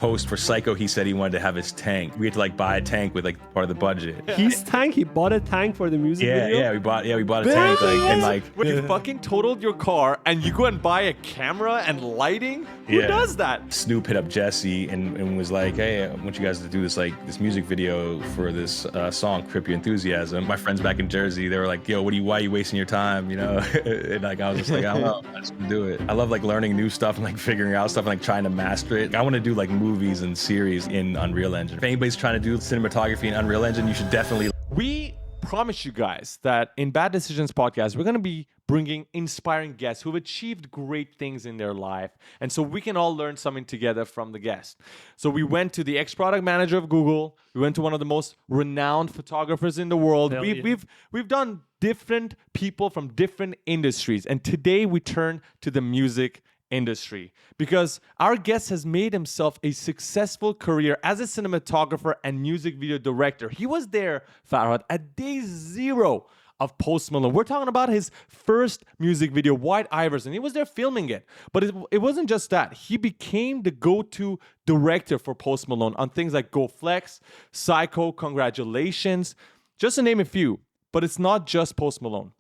Post for Psycho, he said he wanted to have his tank. We had to like buy a tank with like part of the budget. His tank? He bought a tank for the music video? Yeah, we bought a tank and like When you fucking totaled your car and you go and buy a camera and lighting? Who does that? Snoop hit up Jesse and was like, hey, I want you guys to do this music video for this song, Crip Your Enthusiasm. My friends back in Jersey, they were like, yo, why are you wasting your time, you know? And like I was just like, I don't know, I just want to do it. I love like learning new stuff and like figuring out stuff and like trying to master it. I want to do like movies and series in Unreal Engine. If anybody's trying to do cinematography in Unreal Engine, you should definitely. We promise you guys that in Bad Decisions podcast, we're going to be bringing inspiring guests who've achieved great things in their life. And so we can all learn something together from the guest. So we went to the ex-product manager of Google. We went to one of the most renowned photographers in the world. We've done different people from different industries. And today we turn to the music industry because our guest has made himself a successful career as a cinematographer and music video director. He was there, Farhad, at day 0 of Post Malone. We're talking about his first music video, White Iverson. He was there filming it. But it wasn't just that. He became the go-to director for Post Malone on things like Go Flex, Psycho, Congratulations, just to name a few. But it's not just Post Malone.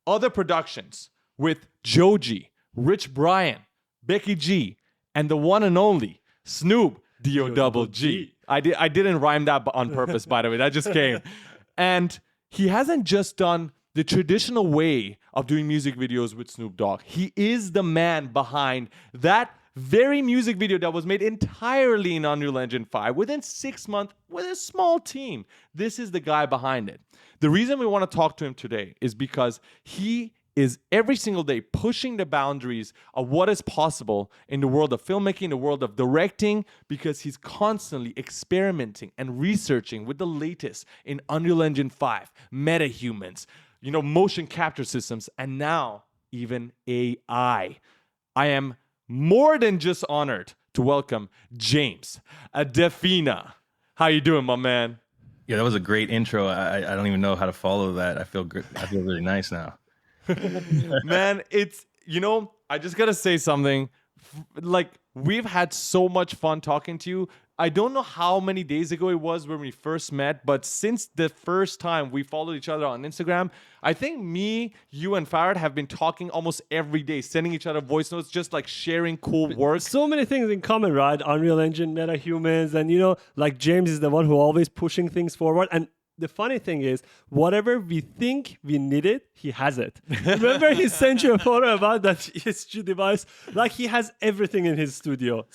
Other productions with Joji, Rich Brian, Becky G, and the one and only Snoop D-O-double-G. I didn't rhyme that on purpose, by the way. That just came. And he hasn't just done the traditional way of doing music videos with Snoop Dogg. He is the man behind that very music video that was made entirely in Unreal Engine 5 within 6 months with a small team. This is the guy behind it. The reason we want to talk to him today is because he is every single day pushing the boundaries of what is possible in the world of filmmaking, the world of directing, because he's constantly experimenting and researching with the latest in Unreal Engine 5, metahumans, motion capture systems, and now even AI. I am more than just honored to welcome James DeFina. How you doing, my man? Yeah, that was a great intro. I don't even know how to follow that. I feel really nice now. Man, it's, I just gotta say something. Like, we've had so much fun talking to you. I don't know how many days ago it was when we first met, but since the first time we followed each other on Instagram, I think me, you, and Farhad have been talking almost every day, sending each other voice notes, just like sharing cool work. So many things in common, right? Unreal Engine, metahumans, and like James is the one who always pushing things forward. And the funny thing is, whatever we think we needed, he has it. Remember he sent you a photo about that ESG device? Like, he has everything in his studio.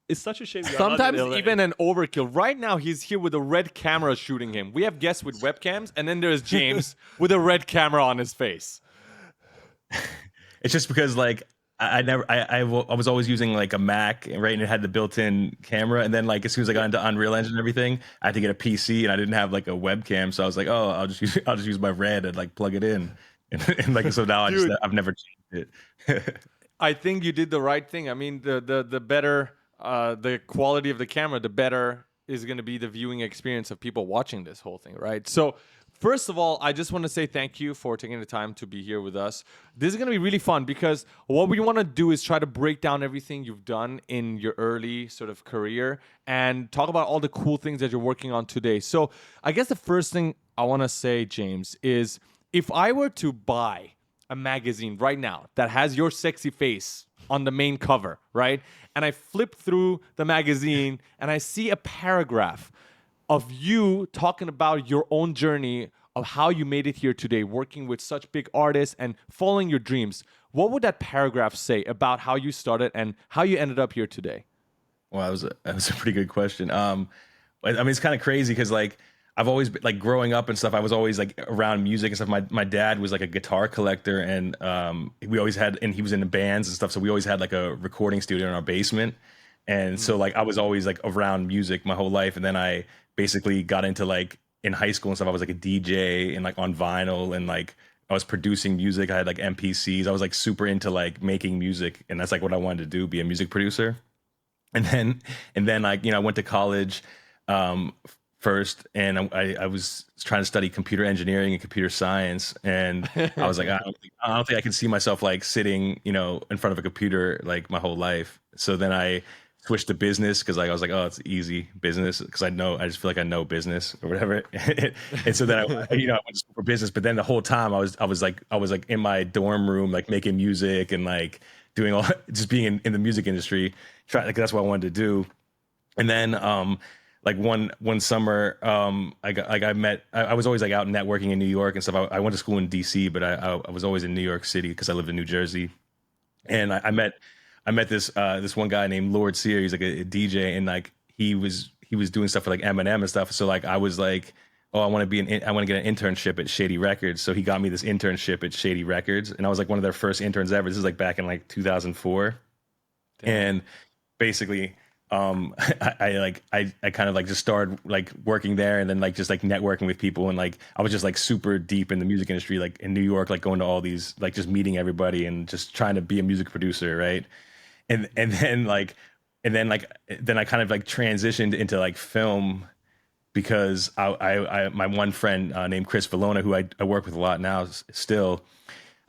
It's such a shame. Sometimes even an overkill. Right now, he's here with a red camera shooting him. We have guests with webcams, and then there's James with a red camera on his face. It's just because like I was always using like a Mac, right, and it had the built-in camera, and then like as soon as I got into Unreal Engine and everything, I had to get a PC, and I didn't have like a webcam, so I was like, oh, I'll just use my Red and like plug it in, and like so now I've never changed it. I think you did the right thing. I mean, the better the quality of the camera, the better is going to be the viewing experience of people watching this whole thing, right? So first of all, I just want to say thank you for taking the time to be here with us. This is going to be really fun because what we want to do is try to break down everything you've done in your early sort of career and talk about all the cool things that you're working on today. So I guess the first thing I want to say, James, is if I were to buy a magazine right now that has your sexy face on the main cover, right? And I flip through the magazine and I see a paragraph of you talking about your own journey of how you made it here today, working with such big artists and following your dreams. What would that paragraph say about how you started and how you ended up here today? Well, that was a pretty good question. I mean, it's kind of crazy because like I've always been, like growing up and stuff, I was always like around music and stuff. My dad was like a guitar collector, and we always had, and he was in the bands and stuff. So we always had like a recording studio in our basement. And so like I was always like around music my whole life. And then I basically got into like in high school and stuff, I was like a DJ and like on vinyl, and like I was producing music. I had like MPCs. I was like super into like making music, and that's like what I wanted to do, be a music producer. And then like, I went to college first, and I was trying to study computer engineering and computer science, and I was like, I don't think I can see myself like sitting, in front of a computer like my whole life. So then I switched to business because like I was like, oh, it's easy business because I just feel like I know business or whatever. And so then I went to school for business. But then the whole time I was like in my dorm room like making music and like doing all just being in the music industry. Try like that's what I wanted to do. And then like one summer I got like I was always like out networking in New York and stuff. I went to school in DC, but I was always in New York City because I lived in New Jersey. And I met this one guy named Lord Sear. He's like a DJ, and like he was doing stuff for like Eminem and stuff. So like I was like, oh, I want to get an internship at Shady Records. So he got me this internship at Shady Records, and I was like one of their first interns ever. This is like back in like 2004, and basically I kind of like just started like working there and then like just like networking with people and like I was just like super deep in the music industry like in New York, like going to all these like just meeting everybody and just trying to be a music producer, right? And then I kind of like transitioned into like film because my one friend named Chris Vallona, who I work with a lot now still.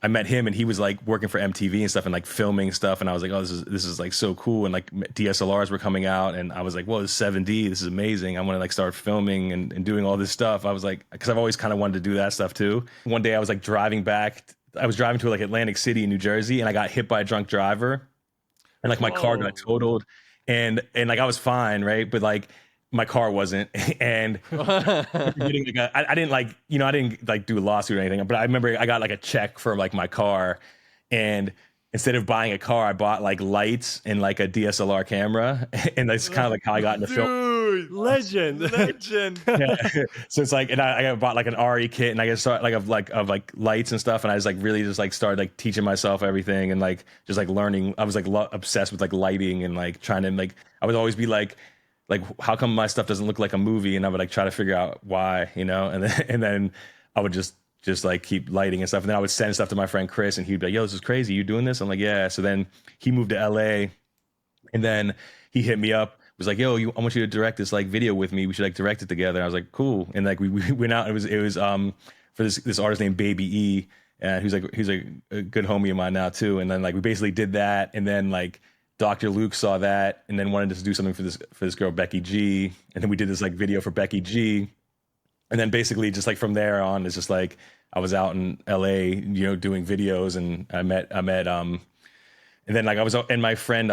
I met him and he was like working for MTV and stuff and like filming stuff. And I was like, oh, this is like so cool. And like DSLRs were coming out and I was like, whoa, this is 7D. This is amazing. I want to like start filming and doing all this stuff. I was like, because I've always kind of wanted to do that stuff too. One day I was like driving back. I was driving to like Atlantic City in New Jersey and I got hit by a drunk driver and like my car got Whoa. totaled and like I was fine, right? But like my car wasn't. And getting like I didn't like I didn't like do a lawsuit or anything, but I remember I got like a check for like my car, and instead of buying a car, I bought like lights and like a DSLR camera, and that's kind of like how I got into film. Dude, Legend. legend. Yeah. So it's like, and I bought like an RE kit, and I just started like of lights and stuff, and I just like really just like started like teaching myself everything, and like just like learning. I was like obsessed with like lighting and like trying to like I would always be like how come my stuff doesn't look like a movie, and I would like try to figure out why, and then I would just like keep lighting and stuff, and then I would send stuff to my friend Chris and he'd be like, yo, this is crazy, you doing this? I'm like, yeah. So then he moved to LA, and then he hit me up, was like, yo, I want you to direct this like video with me, we should like direct it together. I was like, cool. And like we went out. It was for this artist named Baby E, and he's like a good homie of mine now too. And then like we basically did that, and then like Dr. Luke saw that and then wanted us to do something for this girl Becky G, and then we did this like video for Becky G, and then basically just like from there on it's just like I was out in LA, doing videos, and I met and then like I was and my friend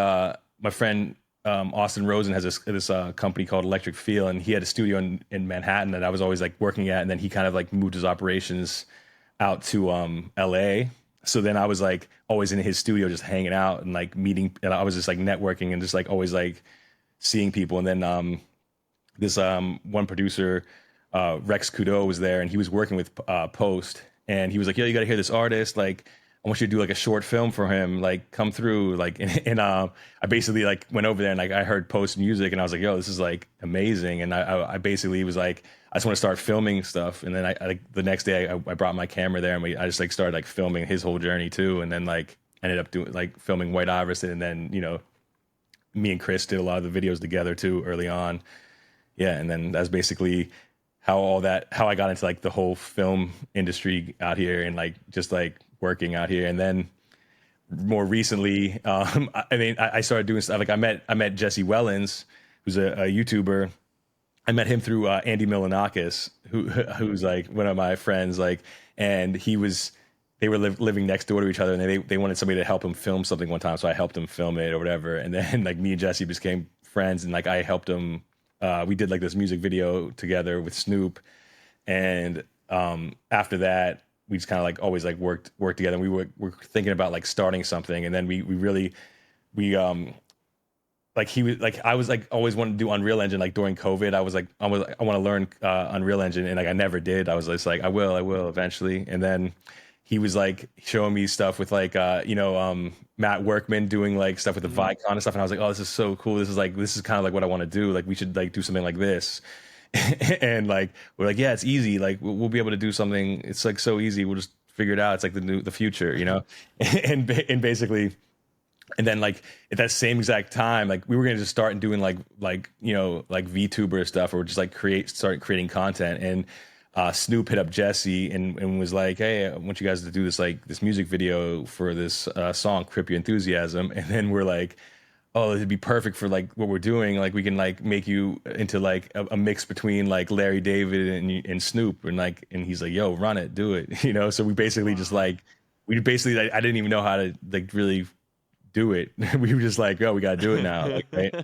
Austin Rosen has this company called Electric Feel, and he had a studio in Manhattan that I was always like working at, and then he kind of like moved his operations out to LA. So then I was like always in his studio just hanging out and like meeting, and I was just like networking and just like always like seeing people. And then this one producer, Rex Kudo, was there, and he was working with Post, and he was like, yo, you got to hear this artist, like I want you to do like a short film for him, like come through, like and I basically like went over there and like I heard Post music and I was like, yo, this is like amazing. And I basically was like, I just want to start filming stuff. And then I like the next day I brought my camera there, and I just like started like filming his whole journey too. And then like ended up doing like filming White Iverson, and then me and Chris did a lot of the videos together too early on. Yeah, and then that's basically how I got into like the whole film industry out here, and like just like working out here. And then more recently, I started doing stuff like I met Jesse Wellens, who's a YouTuber. I met him through Andy Milanakis, who's like one of my friends, like, and they were living next door to each other, and they wanted somebody to help him film something one time, so I helped him film it or whatever. And then like me and Jesse became friends, and like I helped him. We did like this music video together with Snoop, and after that we just kind of like always like worked together. And we were thinking about like starting something, and then we really like he was like I was like always wanted to do Unreal Engine. Like during COVID, I want to learn Unreal Engine, and like I never did. I was just like I will eventually. And then he was like showing me stuff with like Matt Workman doing like stuff with the Vicon and stuff, and I was like, oh, this is so cool. This is kind of like what I want to do. Like we should like do something like this. And like we're like, yeah, it's easy. Like we'll be able to do something. It's like so easy. We'll just figure it out. It's like the future, and basically. And then like at that same exact time, like we were gonna just start doing like VTuber stuff, or just like start creating content. And Snoop hit up Jesse and was like, hey, I want you guys to do this like this music video for this song, Crip Your Enthusiasm. And then we're like, oh, it'd be perfect for like what we're doing. Like we can like make you into like a mix between like Larry David and Snoop, and he's like, yo, run it, do it, you know. So we basically just like I didn't even know how to like really do it. We were just like, oh, we gotta do it now, like right.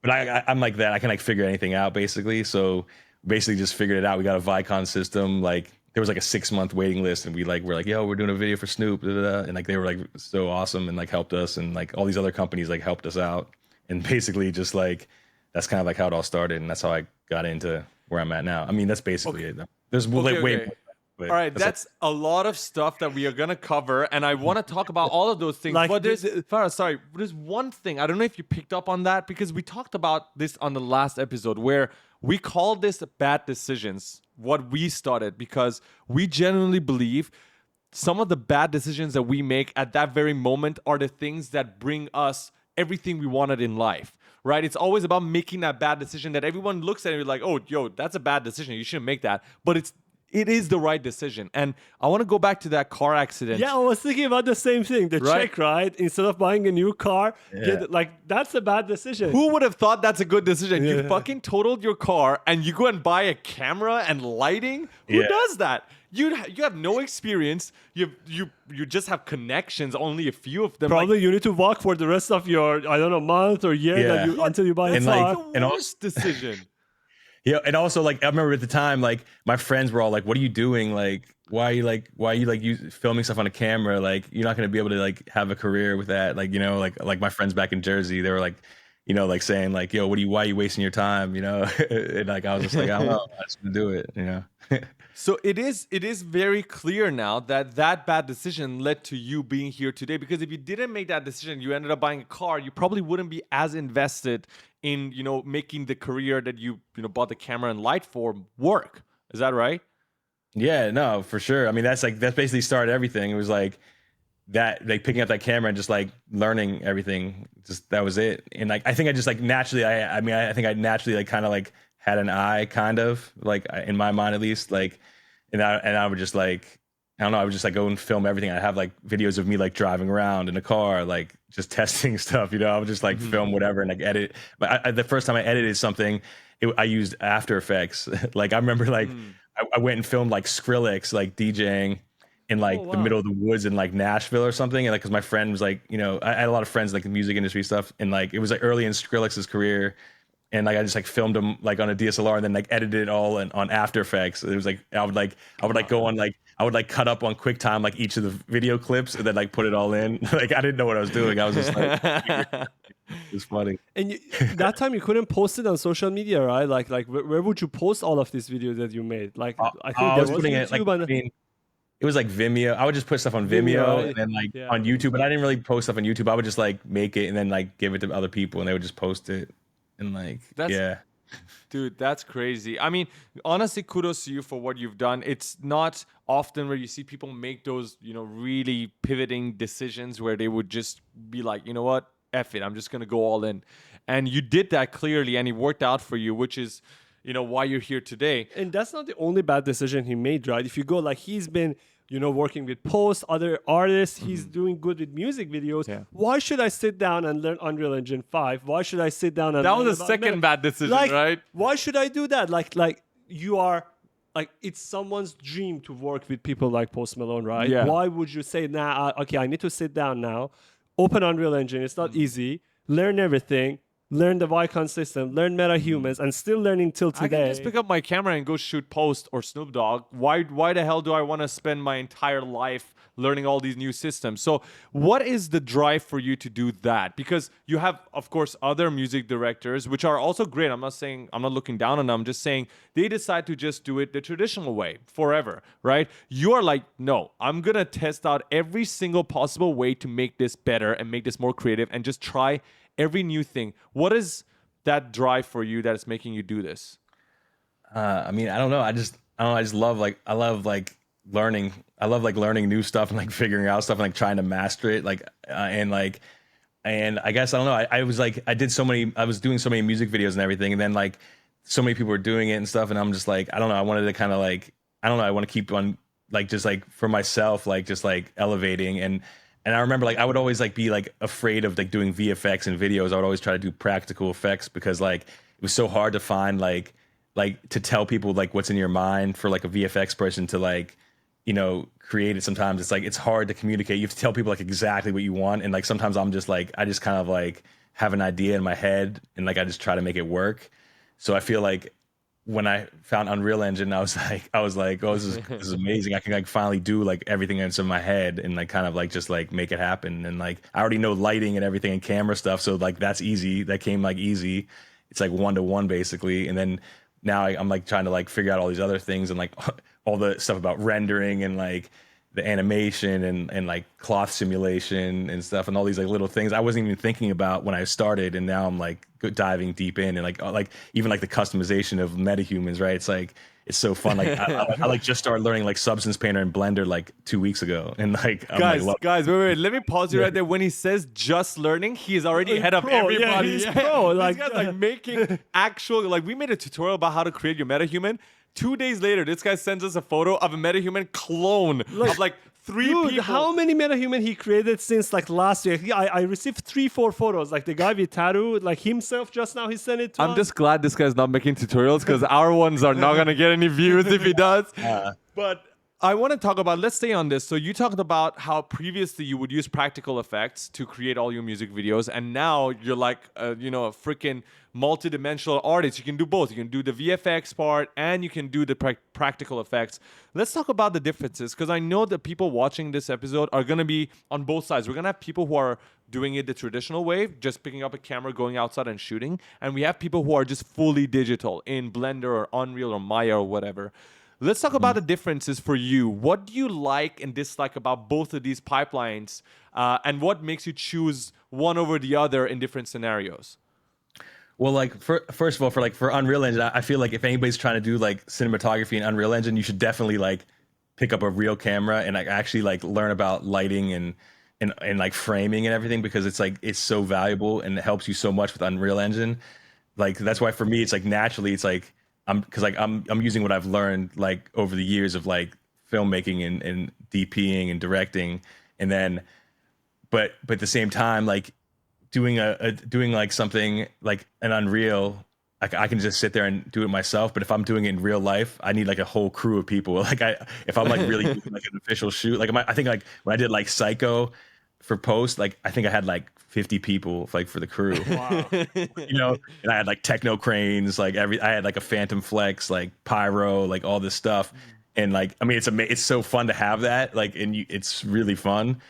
But I'm like that. I can like figure anything out basically. So basically just figured it out. We got a Vicon system. Like there was like a 6 month waiting list, and we're like, yo, we're doing a video for Snoop, da, da, da. And like they were like so awesome and like helped us, and like all these other companies like helped us out. And basically just like that's kind of like how it all started, and that's how I got into where I'm at now. I mean, that's basically it. There's way more. But all right, that's a lot of stuff that we are gonna cover, and I want to talk about all of those things. Like but Farah, sorry, there's one thing I don't know if you picked up on that, because we talked about this on the last episode where we called this bad decisions. What we started, because we genuinely believe some of the bad decisions that we make at that very moment are the things that bring us everything we wanted in life. Right? It's always about making that bad decision that everyone looks at and you're like, oh, yo, that's a bad decision. You shouldn't make that. But it is the right decision. And I want to go back to that car accident. Yeah, I was thinking about the same thing. The check, right? Instead of buying a new car, that's a bad decision. Who would have thought that's a good decision? You fucking totaled your car and you go and buy a camera and lighting? Who does that? You have no experience. You just have connections, only a few of them. Probably you need to walk for the rest of your, I don't know, month or year until you buy a car. It's the worst decision. Yeah, and also like I remember at the time, like my friends were all like, "What are you doing? Like, why are you filming stuff on a camera? Like, you're not gonna be able to like have a career with that." Like, you know, like my friends back in Jersey, they were like, you know, like saying like, "Yo, why are you wasting your time?" You know, and like I was just like, I don't know, I just gonna do it. You know. So it is very clear now that bad decision led to you being here today, because if you didn't make that decision, you ended up buying a car, you probably wouldn't be as invested in, you know, making the career that you bought the camera and light for work. Is that right? Yeah, no, for sure. I mean, that's basically started everything. It was like that, like picking up that camera and just like learning everything. Just that was it. And like I think I just like naturally, I think I naturally like kind of like had an eye, kind of like in my mind at least, like, and I would just like, I don't know, I would just like go and film everything. I have like videos of me like driving around in a car, like just testing stuff, you know. I would just like film whatever and like edit. But the first time I edited something, I used After Effects. Like I remember like I went and filmed like Skrillex like DJing in like the middle of the woods in like Nashville or something, and like because my friend was like, you know, I had a lot of friends like the music industry stuff, and like it was like early in Skrillex's career. And like I just like filmed them like on a DSLR and then like edited it all on After Effects. It was like I would go on like I would like cut up on QuickTime like each of the video clips and then like put it all in. Like I didn't know what I was doing. I was just like, it was funny. And that time you couldn't post it on social media, right? Like where would you post all of these videos that you made? Like I think I was putting it like it was like Vimeo. I would just put stuff on Vimeo and then like on YouTube, but I didn't really post stuff on YouTube. I would just like make it and then like give it to other people and they would just post it. And like, dude, that's crazy. I mean, honestly, kudos to you for what you've done. It's not often where you see people make those, you know, really pivoting decisions where they would just be like, you know what, F it, I'm just going to go all in. And you did that clearly and it worked out for you, which is, you know, why you're here today. And that's not the only bad decision he made, right? If you go like he's been, you know, working with Post, other artists. He's doing good with music videos. Yeah. Why should I sit down and learn Unreal Engine 5? Why should I sit down and that was the second bad decision, like, right? Why should I do that? Like you are, like it's someone's dream to work with people like Post Malone, right? Yeah. Why would you say, nah, okay, I need to sit down now, open Unreal Engine. It's not easy. Learn everything. Learn the Vicon system, learn MetaHumans, and still learning till today. I can just pick up my camera and go shoot Post or Snoop Dogg. Why the hell do I want to spend my entire life learning all these new systems? So what is the drive for you to do that? Because you have, of course, other music directors, which are also great. I'm not looking down on them. I'm just saying they decide to just do it the traditional way forever, right? You are like, no, I'm going to test out every single possible way to make this better and make this more creative and just try every new thing. What is that drive for you that is making you do this? I mean, I don't know. I just love learning. I love like learning new stuff and like figuring out stuff and like trying to master it. And I guess I don't know. I was doing so many music videos and everything, and then like so many people were doing it and stuff, and I'm just like, I don't know. I wanted to kind of like, I don't know. I want to keep on like just like for myself, like just like elevating And I remember like I would always like be like afraid of like doing VFX and videos. I would always try to do practical effects because like it was so hard to find like to tell people like what's in your mind for like a VFX person to like create it. Sometimes it's like it's hard to communicate. You have to tell people like exactly what you want, and like sometimes I'm just like I just kind of like have an idea in my head and like I just try to make it work. So I feel like when I found Unreal Engine, I was like, oh, this is amazing. I can like finally do like everything that's in my head and like kind of like just like make it happen. And like I already know lighting and everything and camera stuff, so like that's easy. That came like easy. It's like one to one basically. And then now I'm like trying to like figure out all these other things and like all the stuff about rendering and like the animation and like cloth simulation and stuff and all these like little things I wasn't even thinking about when I started, and now I'm like diving deep in and like even like the customization of metahumans, right? It's like it's so fun. Like I like just started learning like Substance Painter and Blender like 2 weeks ago, and like I'm Guys, like, guys, wait. Let me pause you right there. When he says just learning, he is already ahead of Pro, yeah, everybody. he's pro, This like- guy's like making actual. Like we made a tutorial about how to create your metahuman. 2 days later, this guy sends us a photo of a metahuman clone of like three Dude, people. how many metahuman he created since like last week? I received 3-4 photos. Like the guy with tattoo, like himself just now, he sent it to I'm us. just glad this guy's not making tutorials because our ones are not gonna get any views if he does. But I want to talk about. Let's stay on this. So you talked about how previously you would use practical effects to create all your music videos, and now you're like, a freaking multi-dimensional artist. You can do both. You can do the VFX part, and you can do the practical effects. Let's talk about the differences, because I know that people watching this episode are gonna be on both sides. We're gonna have people who are doing it the traditional way, just picking up a camera, going outside and shooting, and we have people who are just fully digital in Blender or Unreal or Maya or whatever. Let's talk about the differences for you. What do you like and dislike about both of these pipelines, and what makes you choose one over the other in different scenarios? well, like first of all, for Unreal Engine, I feel like if anybody's trying to do like cinematography in Unreal Engine, you should definitely like pick up a real camera and like actually like learn about lighting and like framing and everything, because it's like it's so valuable and it helps you so much with Unreal Engine. Like that's why for me it's like naturally it's like I'm using what I've learned like over the years of like filmmaking and DPing and directing, and then but at the same time like doing like something like an Unreal, I can just sit there and do it myself. But if I'm doing it in real life, I need like a whole crew of people. Like if I'm like really doing like an official shoot, like I think like when I did like Psycho for Post, like I think I had like 50 people like for the crew. Wow. And I had like techno cranes, like I had like a Phantom Flex, like pyro, like all this stuff. And like I mean it's so fun to have that, like, and it's really fun.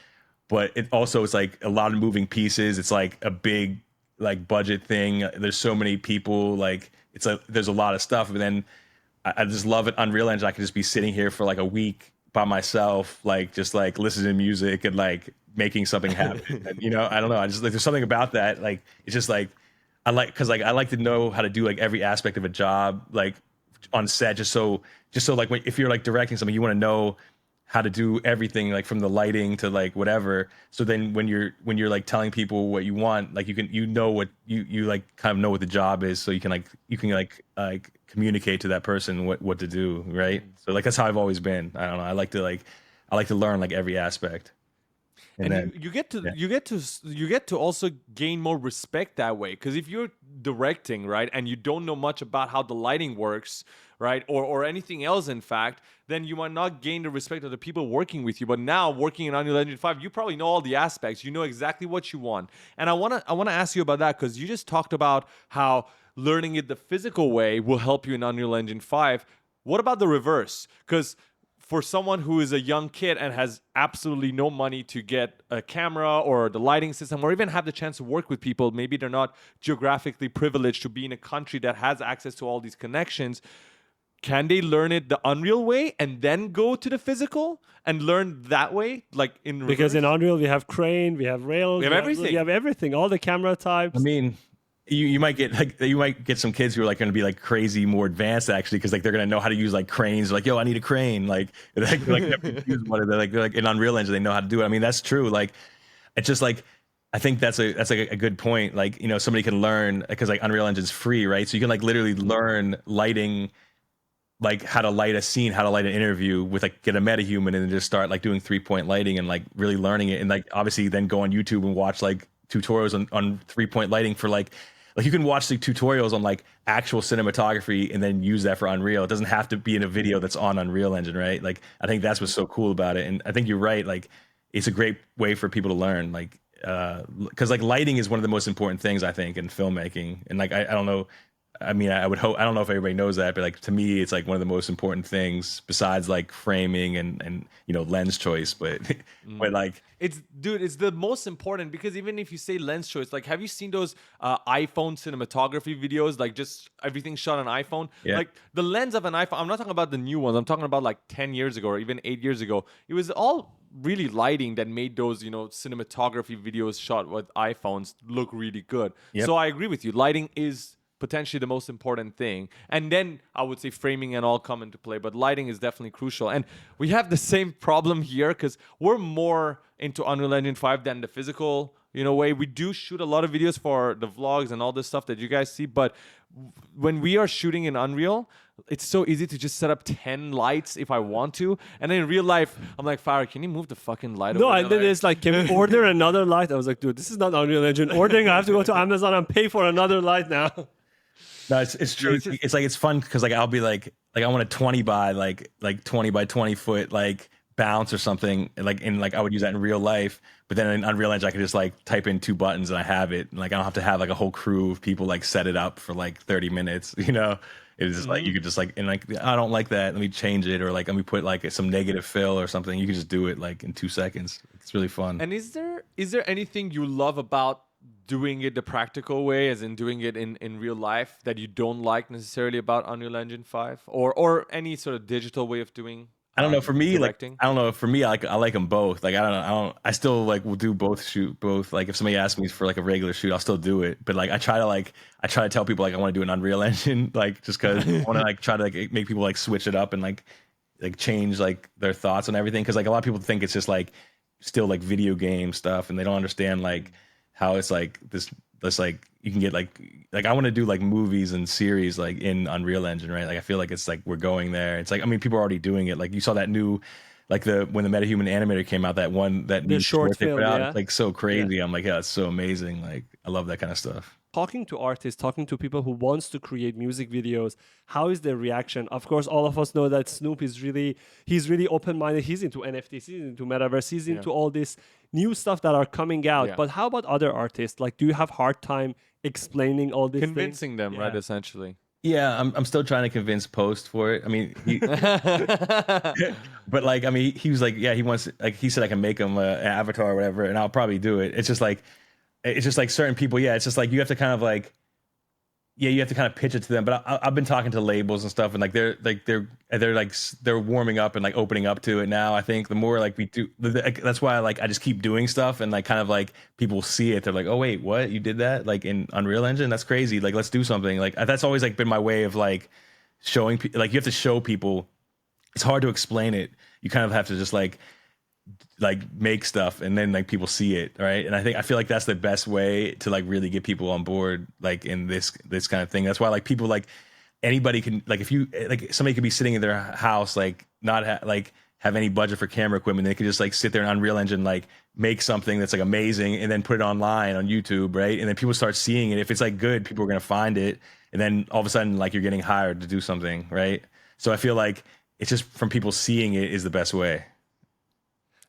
But it also it's like a lot of moving pieces. It's like a big like budget thing. There's so many people, like there's a lot of stuff. And then I just love it. Unreal Engine, I can just be sitting here for like a week by myself, like just like listening to music and like making something happen. And, I don't know. I just like there's something about that. Like it's just like because like I like to know how to do like every aspect of a job, like on set, just so like if you're like directing something, you want to know how to do everything, like from the lighting to like whatever. So then when you're like telling people what you want, like you know what you like kind of know what the job is, so you can like communicate to that person what to do, right? So like that's how I've always been. I don't know. I like to learn like every aspect. And then you get to also gain more respect that way, because if you're directing, right, and you don't know much about how the lighting works, right, or anything else, in fact, then you might not gain the respect of the people working with you. But now working in Unreal Engine 5, you probably know all the aspects. You know exactly what you want. And I wanna ask you about that, because you just talked about how learning it the physical way will help you in Unreal Engine 5. What about the reverse? Because for someone who is a young kid and has absolutely no money to get a camera or the lighting system, or even have the chance to work with people, maybe they're not geographically privileged to be in a country that has access to all these connections, can they learn it the Unreal way and then go to the physical and learn that way, like in reverse? Because in Unreal we have crane, we have rails, We have everything. We have everything, all the camera types. I mean, you might get some kids who are like going to be like crazy more advanced actually, because like they're going to know how to use like cranes. They're like, yo, I need a crane. Like they're like in Unreal Engine they know how to do it. I mean, that's true. Like it's just like I think that's like a good point. Like somebody can learn, because like Unreal Engine's free, right? So you can like literally learn lighting like how to light a scene, how to light an interview with like get a metahuman and then just start like doing 3-point lighting and like really learning it. And like obviously then go on YouTube and watch like tutorials on 3-point lighting for like you can watch the tutorials on like actual cinematography and then use that for Unreal. It doesn't have to be in a video that's on Unreal Engine, right? Like I think that's what's so cool about it. And I think you're right. Like it's a great way for people to learn. Like because like lighting is one of the most important things I think in filmmaking. And like I don't know. I mean, I would hope. I don't know if everybody knows that, but like to me, it's like one of the most important things besides like framing and lens choice. But but like It's the most important because even if you say lens choice, like have you seen those iPhone cinematography videos? Like just everything shot on iPhone. Yeah. Like the lens of an iPhone. I'm not talking about the new ones. I'm talking about like 10 years ago or even 8 years ago. It was all really lighting that made those cinematography videos shot with iPhones look really good. Yep. So I agree with you. Lighting is potentially the most important thing, and then I would say framing and all come into play, but lighting is definitely crucial. And we have the same problem here because we're more into Unreal Engine 5 than the physical way. We do shoot a lot of videos for the vlogs and all this stuff that you guys see, but when we are shooting in Unreal, it's so easy to just set up 10 lights if I want to, and then in real life I'm like, Farah, can you move the fucking light No, over and there? then it's like, can we order another light? I was like, dude, this is not Unreal Engine ordering. I have to go to Amazon and pay for another light now. no, it's true. It's like it's fun because like I'll be like I want a 20 by like 20 by 20 foot like bounce or something, and I would use that in real life. But then in Unreal Engine, I could just like type in 2 buttons and I have it. And like I don't have to have like a whole crew of people like set it up for like 30 minutes. It's just like you could just like and like I don't like that. Let me change it, or like let me put like some negative fill or something. You can just do it like in 2 seconds. It's really fun. And is there anything you love about doing it the practical way, as in doing it in real life, that you don't like necessarily about Unreal Engine 5 or any sort of digital way of doing? I don't know. For me, directing? I don't know. For me, I like them both. Like I don't. I still like will do both. Shoot both. Like if somebody asks me for like a regular shoot, I'll still do it. But like I try to tell people like I want to do an Unreal Engine, like just because I want to like try to like make people like switch it up and like change like their thoughts on everything. Because like a lot of people think it's just like still like video game stuff, and they don't understand like how it's like this like you can get like I want to do like movies and series like in Unreal Engine, right? Like I feel like it's like we're going there. It's like I mean people are already doing it. Like you saw that new like when the MetaHuman animator came out, that new short they put film, out, yeah. it's like so crazy. I'm like, yeah, it's so amazing. Like I love that kind of stuff. Talking to artists, talking to people who wants to create music videos, how is their reaction? Of course, all of us know that Snoop is he's really open-minded. He's into NFTs, he's into metaverse, he's into all this new stuff that are coming out. Yeah. But how about other artists? Like, do you have hard time explaining all these Convincing them, right? Yeah. Essentially. Yeah, I'm still trying to convince Post for it. I mean, but like, I mean, he was like, yeah, he wants, like, he said I can make him an avatar or whatever, and I'll probably do it. It's just like certain people. Yeah, it's just like you have to kind of like, yeah, you have to kind of pitch it to them. But I've been talking to labels and stuff, and like they're warming up and like opening up to it now. I think the more like we do, that's why I just keep doing stuff, and like kind of like people see it. They're like, oh wait, what, you did that like in Unreal Engine? That's crazy. Like let's do something. Like that's always like been my way of like showing like you have to show people. It's hard to explain it. You kind of have to just like make stuff and then like people see it, right? And I feel like that's the best way to like really get people on board like in this kind of thing. That's why like people like anybody can like if you like somebody could be sitting in their house like not have any budget for camera equipment, they could just like sit there in Unreal Engine like make something that's like amazing and then put it online on YouTube, right? And then people start seeing it. If it's like good, people are gonna find it, and then all of a sudden like you're getting hired to do something, right? So I feel like it's just from people seeing it is the best way.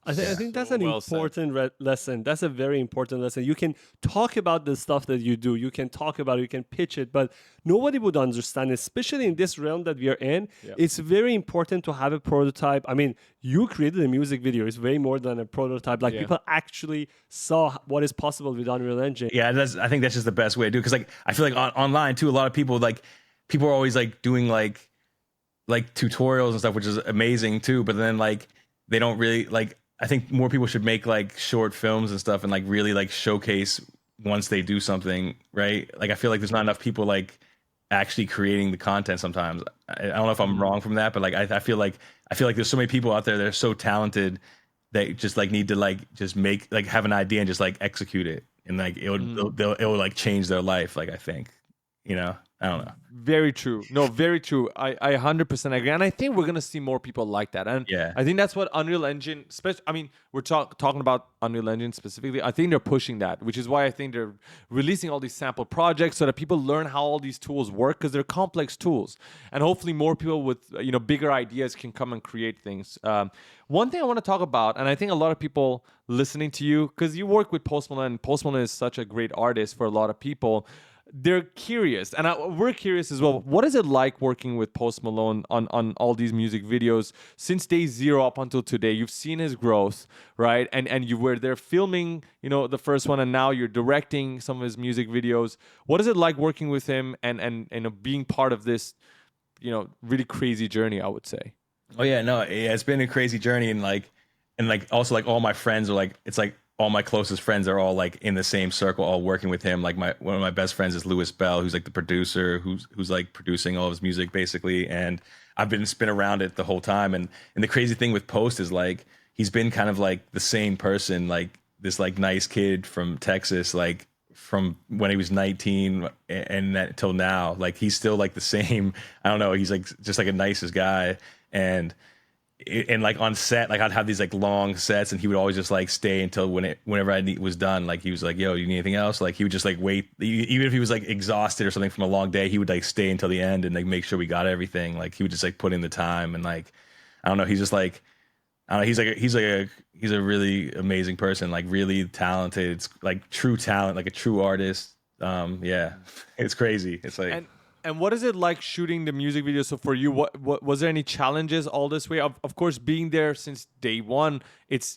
I think that's So an well said. important lesson. That's a very important lesson. You can talk about the stuff that you do. You can talk about it. You can pitch it, but nobody would understand, especially in this realm that we are in. Yeah. It's very important to have a prototype. I mean, you created a music video. It's way more than a prototype. Like people actually saw what is possible with Unreal Engine. Yeah, I think that's just the best way to do it. Because like I feel like online too, a lot of people are always like doing like tutorials and stuff, which is amazing too. But then like they don't really like. I think more people should make like short films and stuff and like really like showcase once they do something, right? Like I feel like there's not enough people like actually creating the content sometimes. I don't know if I'm wrong from that, but like I feel like there's so many people out there that are so talented that just like need to like just make like have an idea and just like execute it, and like it will like change their life. Like I think, I don't know. Very true. No, very true. I 100% agree. And I think we're going to see more people like that. And Yeah. I think that's what Unreal Engine, I mean, we're talking about Unreal Engine specifically. I think they're pushing that, which is why I think they're releasing all these sample projects so that people learn how all these tools work, because they're complex tools. And hopefully more people with, bigger ideas can come and create things. One thing I want to talk about, and I think a lot of people listening to you, because you work with Post Malone, and Post Malone is such a great artist for a lot of people. They're curious, and we're curious as well. What is it like working with Post Malone on all these music videos since day zero up until today? You've seen his growth, right? And you were there filming, the first one, and now you're directing some of his music videos. What is it like working with him and being part of this, really crazy journey, I would say? Oh yeah, no, yeah, it's been a crazy journey, and also like all my friends are like, it's like all my closest friends are all like in the same circle, all working with him. Like one of my best friends is Louis Bell, who's like the producer, who's like producing all of his music basically. And I've been around it the whole time. And the crazy thing with Post is like he's been kind of like the same person, like this like nice kid from Texas, like from when he was 19 and that till now. Like he's still like the same. I don't know. He's like just like a nicest guy. And like on set, like I'd have these like long sets, and he would always just like stay until whenever I was done. Like he was like, "Yo, you need anything else?" Like he would just like wait, even if he was like exhausted or something from a long day, he would like stay until the end and like make sure we got everything. Like he would just like put in the time, and like I don't know, he's just like I don't know, he's a really amazing person, like really talented. It's like true talent, like a true artist. Yeah, it's crazy. It's like. And what is it like shooting the music video? So for you, what was there any challenges all this way? Of course, being there since day one, it's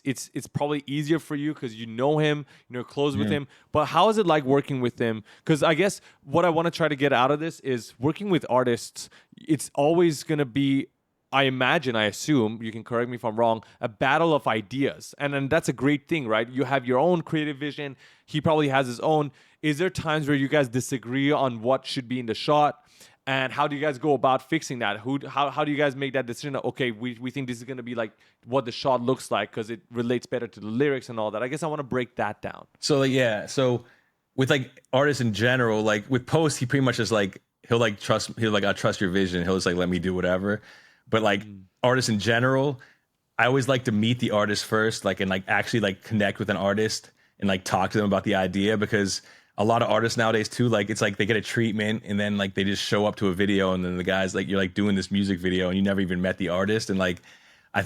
probably easier for you because you know him, close with him. But how is it like working with him? Because I guess what I want to try to get out of this is working with artists. It's always gonna be, I assume, you can correct me if I'm wrong, a battle of ideas. And that's a great thing, right? You have your own creative vision. He probably has his own. Is there times where you guys disagree on what should be in the shot? And how do you guys go about fixing that? How do you guys make that decision? Okay, we think this is going to be like what the shot looks like because it relates better to the lyrics and all that. I guess I want to break that down. So like, yeah. So with like artists in general, like with Post, he pretty much is like, he'll like I trust your vision. He'll just like let me do whatever. But like artists in general, I always like to meet the artist first, like, and like actually like connect with an artist and like talk to them about the idea, because a lot of artists nowadays too, like it's like they get a treatment and then like they just show up to a video, and then the guy's like, you're like doing this music video and you never even met the artist. And like I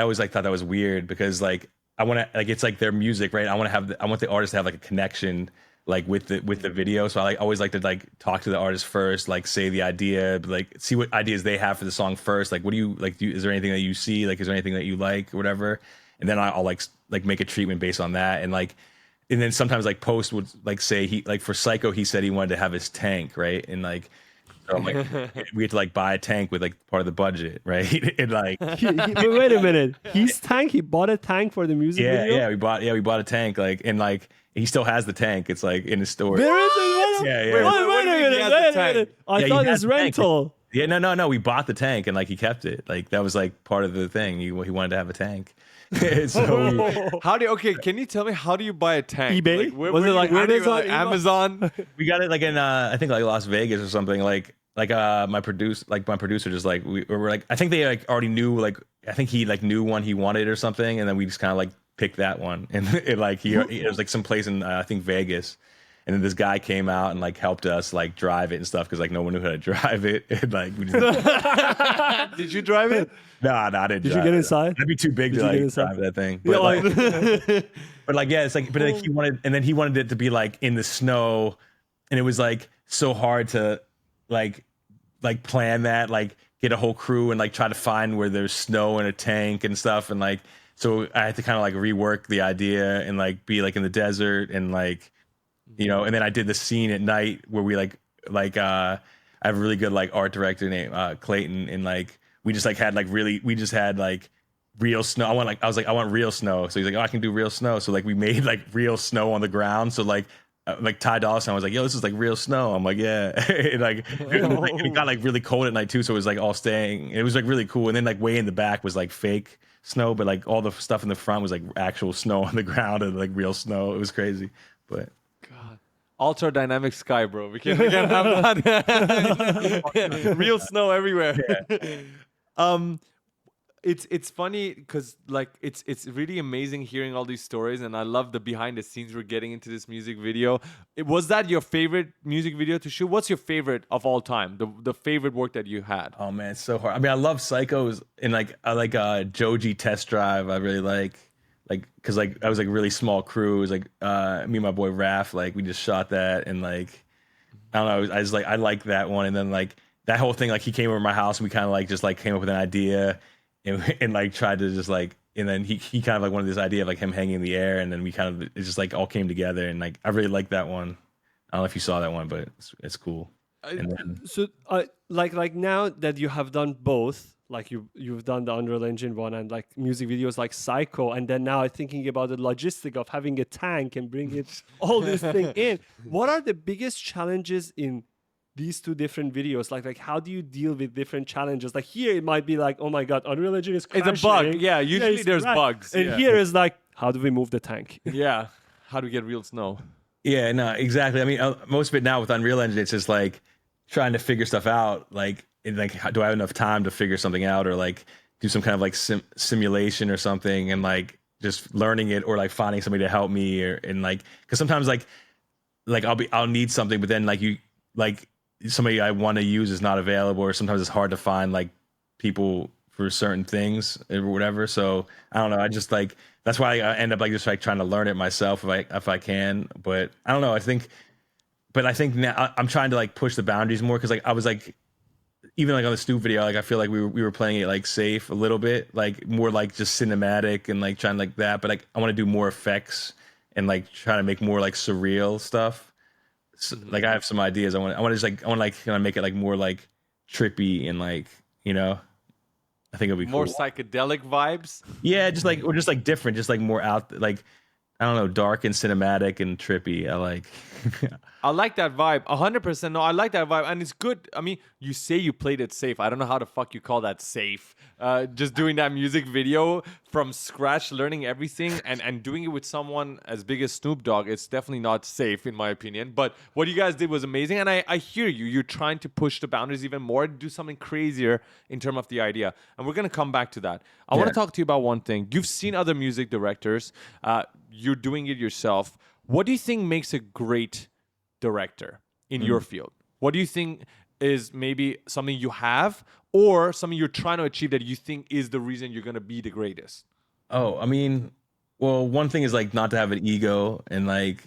always like thought that was weird, because like I want to, like, it's like their music, right? I want the artist to have like a connection like with the video. So I like always like to like talk to the artist first, like say the idea, like see what ideas they have for the song first. Like what do you like? Is there anything that you see? Like is there anything that you like or whatever? And then I'll like make a treatment based on that. And then sometimes like Post would like say he like for Psycho, he said he wanted to have his tank, right? And like so I'm like we had to like buy a tank with like part of the budget, right? And like Wait a minute, his tank. He bought a tank for the music video. Yeah, we bought a tank, like, and like he still has the tank. It's like in his store. There is a wait a minute. I thought it's rental. Yeah, no. We bought the tank and like he kept it. Like that was like part of the thing. He wanted to have a tank. So can you tell me how do you buy a tank? eBay? Like, where Was it like Amazon? we got it like in I think like Las Vegas or something. Like my producer just like we were like, I think they like already knew, like I think he like knew one he wanted or something, and then we just kind of like picked that one, and it like it was like some place in I think Vegas. And then this guy came out and like helped us like drive it and stuff, because like no one knew how to drive it. And like we just... Did you drive it? No, I didn't. Did you get inside? I'd be too big to like drive that thing. But, Yeah, like, but like yeah, it's like, but like he wanted it to be like in the snow, and it was like so hard to like plan that, like get a whole crew and like try to find where there's snow in a tank and stuff, and like so I had to kind of like rework the idea and like be like in the desert and like. And then I did the scene at night where we like I have a really good like art director named Clayton, and like we just had like real snow. I was like, I want real snow. So he's like, oh, I can do real snow. So like we made like real snow on the ground. So like Ty Dolla $ign was like, yo, this is like real snow. I'm like, yeah. And like it got like really cold at night too. So it was like all staying. It was like really cool. And then like way in the back was like fake snow, but like all the stuff in the front was like actual snow on the ground and like real snow. It was crazy, but. ultra dynamic sky, bro. We can have that. Real snow everywhere. um, it's funny because like it's really amazing hearing all these stories, and I love the behind the scenes we're getting into this music video. Was that your favorite music video to shoot? What's your favorite of all time? The favorite work that you had? Oh man, it's so hard. I mean, I love Psychos and like I like Joji Test Drive. I really like because like I was like really small crew. It was like me and my boy Raph. Like we just shot that and like I don't know. I just like I like that one. And then like that whole thing, like he came over my house and we kind of like just like came up with an idea and like tried to just like and then he kind of like wanted this idea of like him hanging in the air and then we kind of it just like all came together and like I really like that one. I don't know if you saw that one, but it's cool. And then So, like now that you have done both, like you've done the Unreal Engine one and like music videos like Psycho, and then now thinking about the logistic of having a tank and bringing it all this thing in. What are the biggest challenges in these two different videos? Like how do you deal with different challenges? Like here it might be like, oh my god, Unreal Engine is crashing. It's a bug. Yeah, usually it's there's crash. bugs. And Yeah. here is like, how do we move the tank? Yeah. How do we get real snow? yeah, no, exactly. I mean, most of it now with Unreal Engine, it's just like trying to figure stuff out. Like, do I have enough time to figure something out, or like do some kind of like simulation or something, and like just learning it, or like finding somebody to help me, or and like because sometimes like I'll need something, but then like somebody I want to use is not available, or sometimes it's hard to find like people for certain things or whatever. So I don't know. I just like that's why I end up like just like trying to learn it myself if I can. But I don't know. But I think now I'm trying to like push the boundaries more because like I was like even like on the Snoop video, like I feel like we were playing it like safe a little bit, like more like just cinematic and like trying like that. But like I want to do more effects and like try to make more like surreal stuff. So, like I have some ideas. I want to just like I want to like kind of make it like more like trippy and like I think it'll be More cool. psychedelic vibes. Yeah, just like or just like different, just like more out like I don't know, dark and cinematic and trippy. I like. I like that vibe. 100%. No, I like that vibe. And it's good. I mean, you say you played it safe. I don't know how the fuck you call that safe. Just doing that music video from scratch, learning everything, and doing it with someone as big as Snoop Dogg, it's definitely not safe, in my opinion. But what you guys did was amazing. And I hear you. You're trying to push the boundaries even more, do something crazier in terms of the idea. And we're going to come back to that. I want to talk to you about one thing. You've seen other music directors. You're doing it yourself. What do you think makes a great director in your field? What do you think is maybe something you have or something you're trying to achieve that you think is the reason you're going to be the greatest? Oh, I mean, well, one thing is like not to have an ego and like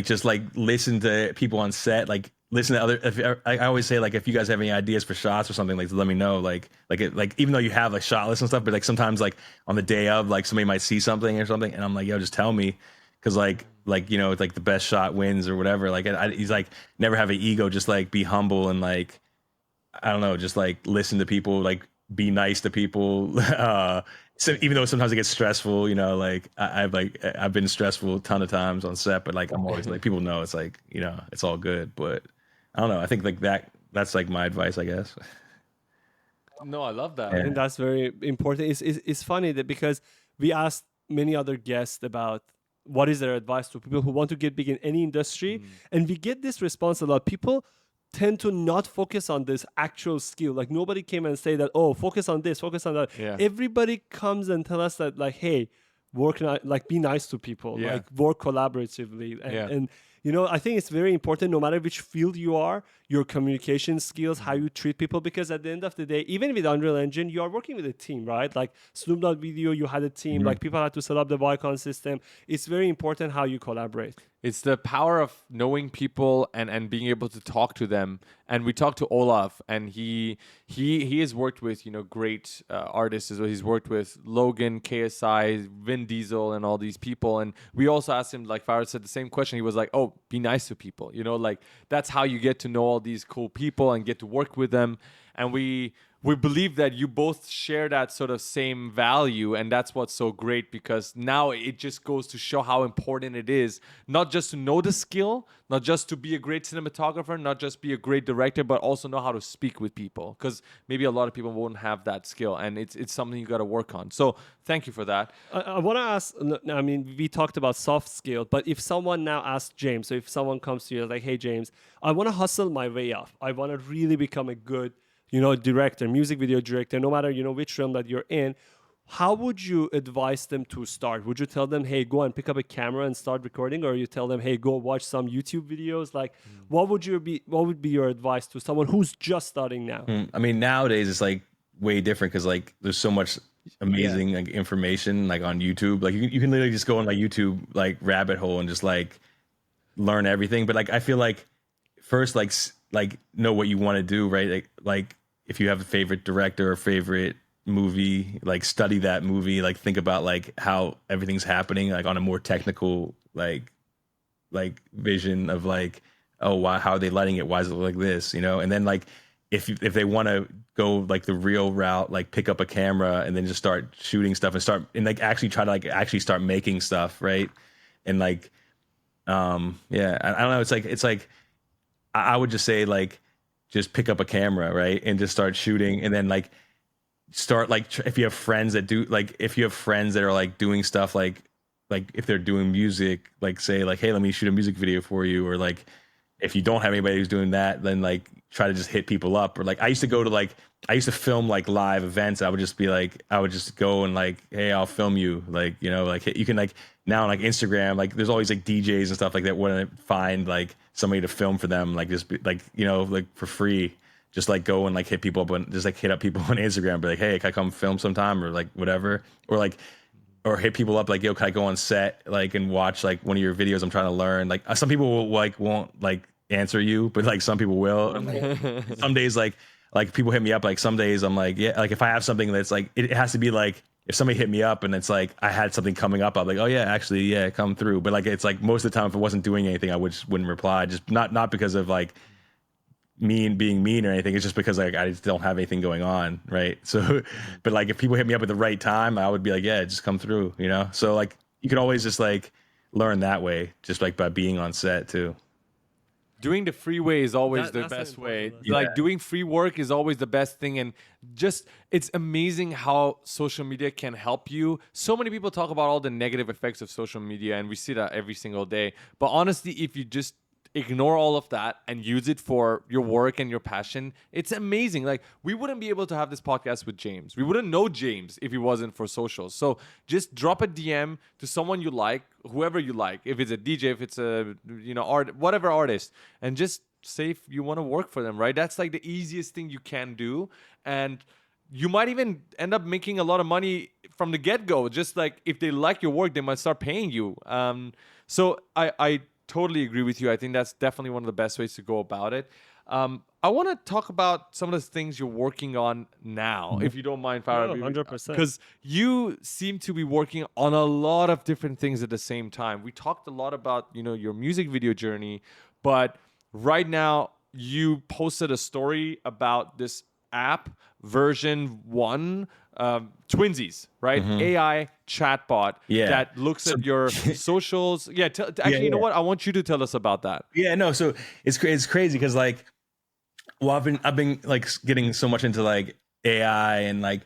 just like listen to people on set, like listen to other. I always say like if you guys have any ideas for shots or something, like let me know. Like even though you have like shot lists and stuff, but like sometimes like on the day of like somebody might see something or something, and I'm like, yo, just tell me. Cause like it's like the best shot wins or whatever. Like he's like never have an ego, just like be humble and like I don't know, just like listen to people, like be nice to people. So even though sometimes it gets stressful, like I've been stressful a ton of times on set, but like I'm always like people know it's like it's all good. But I don't know. I think like that's like my advice, I guess. No, I love that. I think that's very important. It's funny that because we asked many other guests about what is their advice to people who want to get big in any industry, and we get this response a lot. People tend to not focus on this actual skill. Like nobody came and say that, oh, focus on this, focus on that. Yeah. Everybody comes and tell us that like, hey, like be nice to people, Yeah. like work collaboratively. Yeah. And I think it's very important no matter which field you are, your communication skills, how you treat people, because at the end of the day, even with Unreal Engine, you are working with a team, right? Like Snoop Dogg video, you had a team, like people had to set up the Vicon system. It's very important how you collaborate. It's the power of knowing people and being able to talk to them. And we talked to Olaf, and he has worked with great artists as well. He's worked with Logan, KSI, Vin Diesel, and all these people. And we also asked him, like Farad said, the same question. He was like, "Oh, be nice to people. Like that's how you get to know all these cool people and get to work with them." And we we believe that you both share that sort of same value, and that's what's so great, because now it just goes to show how important it is not just to know the skill, not just to be a great cinematographer, not just be a great director, but also know how to speak with people, because maybe a lot of people won't have that skill, and it's something you got to work on. So thank you for that. I want to ask, I mean, we talked about soft skill, but if someone now asks James, so if someone comes to you like, hey, James, I want to hustle my way up. I want to really become a good, director, music video director, no matter, which film that you're in. How would you advise them to start? Would you tell them, hey, go and pick up a camera and start recording? Or you tell them, hey, go watch some YouTube videos? Like, what would be your advice to someone who's just starting now? I mean, nowadays it's like way different because like there's so much amazing like information like on YouTube. Like you can literally just go on like YouTube like rabbit hole and just like learn everything. But like I feel like first like know what you want to do, right? Like if you have a favorite director or favorite movie, like study that movie, like think about like how everything's happening like on a more technical like vision of like, oh, why, how are they lighting it, why is it like this, and then like if they want to go like the real route, like pick up a camera and then just start shooting stuff and like actually try to like actually start making stuff, right? And like yeah, I don't know, it's like I would just say like just pick up a camera, right, and just start shooting, and then like start like if you have friends that do like if you have friends that are like doing stuff like if they're doing music, like say like, hey, let me shoot a music video for you, or like if you don't have anybody who's doing that, then like try to just hit people up. Or like I used to film like live events. I would just go and like, hey, I'll film you, like like you can like now like Instagram, like there's always like DJs and stuff like that want to find like somebody to film for them, like just be, like like for free, just like go and like hit people up and just like hit up people on Instagram, be like, hey, can I come film sometime, or like whatever, or hit people up like, yo, can I go on set like and watch like one of your videos? I'm trying to learn. Like some people will like won't like answer you, but like some people will. And, like, some days like people hit me up. Like some days I'm like, yeah, like if I have something that's like it has to be like if somebody hit me up and it's like I had something coming up, I'm like, oh yeah, actually, yeah, come through. But like it's like most of the time if I wasn't doing anything, I wouldn't reply. Just not because of like being mean or anything. It's just because like I just don't have anything going on, right? So but like if people hit me up at the right time, I would be like, yeah, just come through, so like you can always just like learn that way, just like by being on set too. Doing the free way is always the That's an best way. important lesson. Like Yeah. doing free work is always the best thing. And just, it's amazing how social media can help you. So many people talk about all the negative effects of social media, and we see that every single day. But honestly, if you just ignore all of that and use it for your work and your passion, it's amazing. Like we wouldn't be able to have this podcast with James. We wouldn't know James if it wasn't for socials. So just drop a DM to someone you like, whoever you like, if it's a DJ, if it's a art, whatever artist, and just say if you want to work for them, right? That's like the easiest thing you can do. And you might even end up making a lot of money from the get-go. Just like if they like your work, they might start paying you. So I totally agree with you. I think that's definitely one of the best ways to go about it. I want to talk about some of the things you're working on now, if you don't mind, Farah. 100%. Because you seem to be working on a lot of different things at the same time. We talked a lot about your music video journey, but right now you posted a story about this app version 1, Twinzies, right? AI chatbot Yeah. that looks at your socials. Yeah, actually, you know what? I want you to tell us about that. Yeah, no, so it's crazy because like, well, I've been like getting so much into like AI and like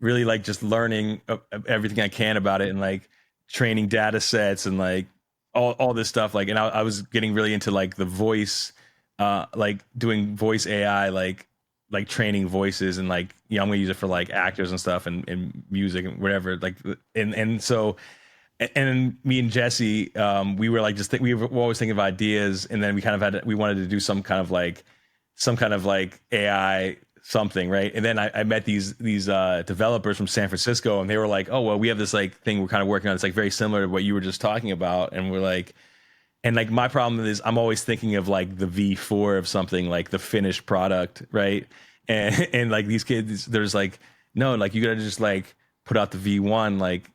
really like just learning everything I can about it and like training data sets and like all this stuff. Like, and I was getting really into like the voice, like doing voice AI, like training voices and like I'm gonna use it for like actors and stuff and music and whatever. Like, and so. And me and Jesse, we were like we were always thinking of ideas, and then we wanted to do some kind of like AI something, right? And then I met these developers from San Francisco, and they were like, oh well, we have this like thing we're kind of working on. It's like very similar to what you were just talking about, and we're like, and like my problem is I'm always thinking of like the V4 of something, like the finished product, right? And like these kids, there's like no, like you gotta just like put out the V1, like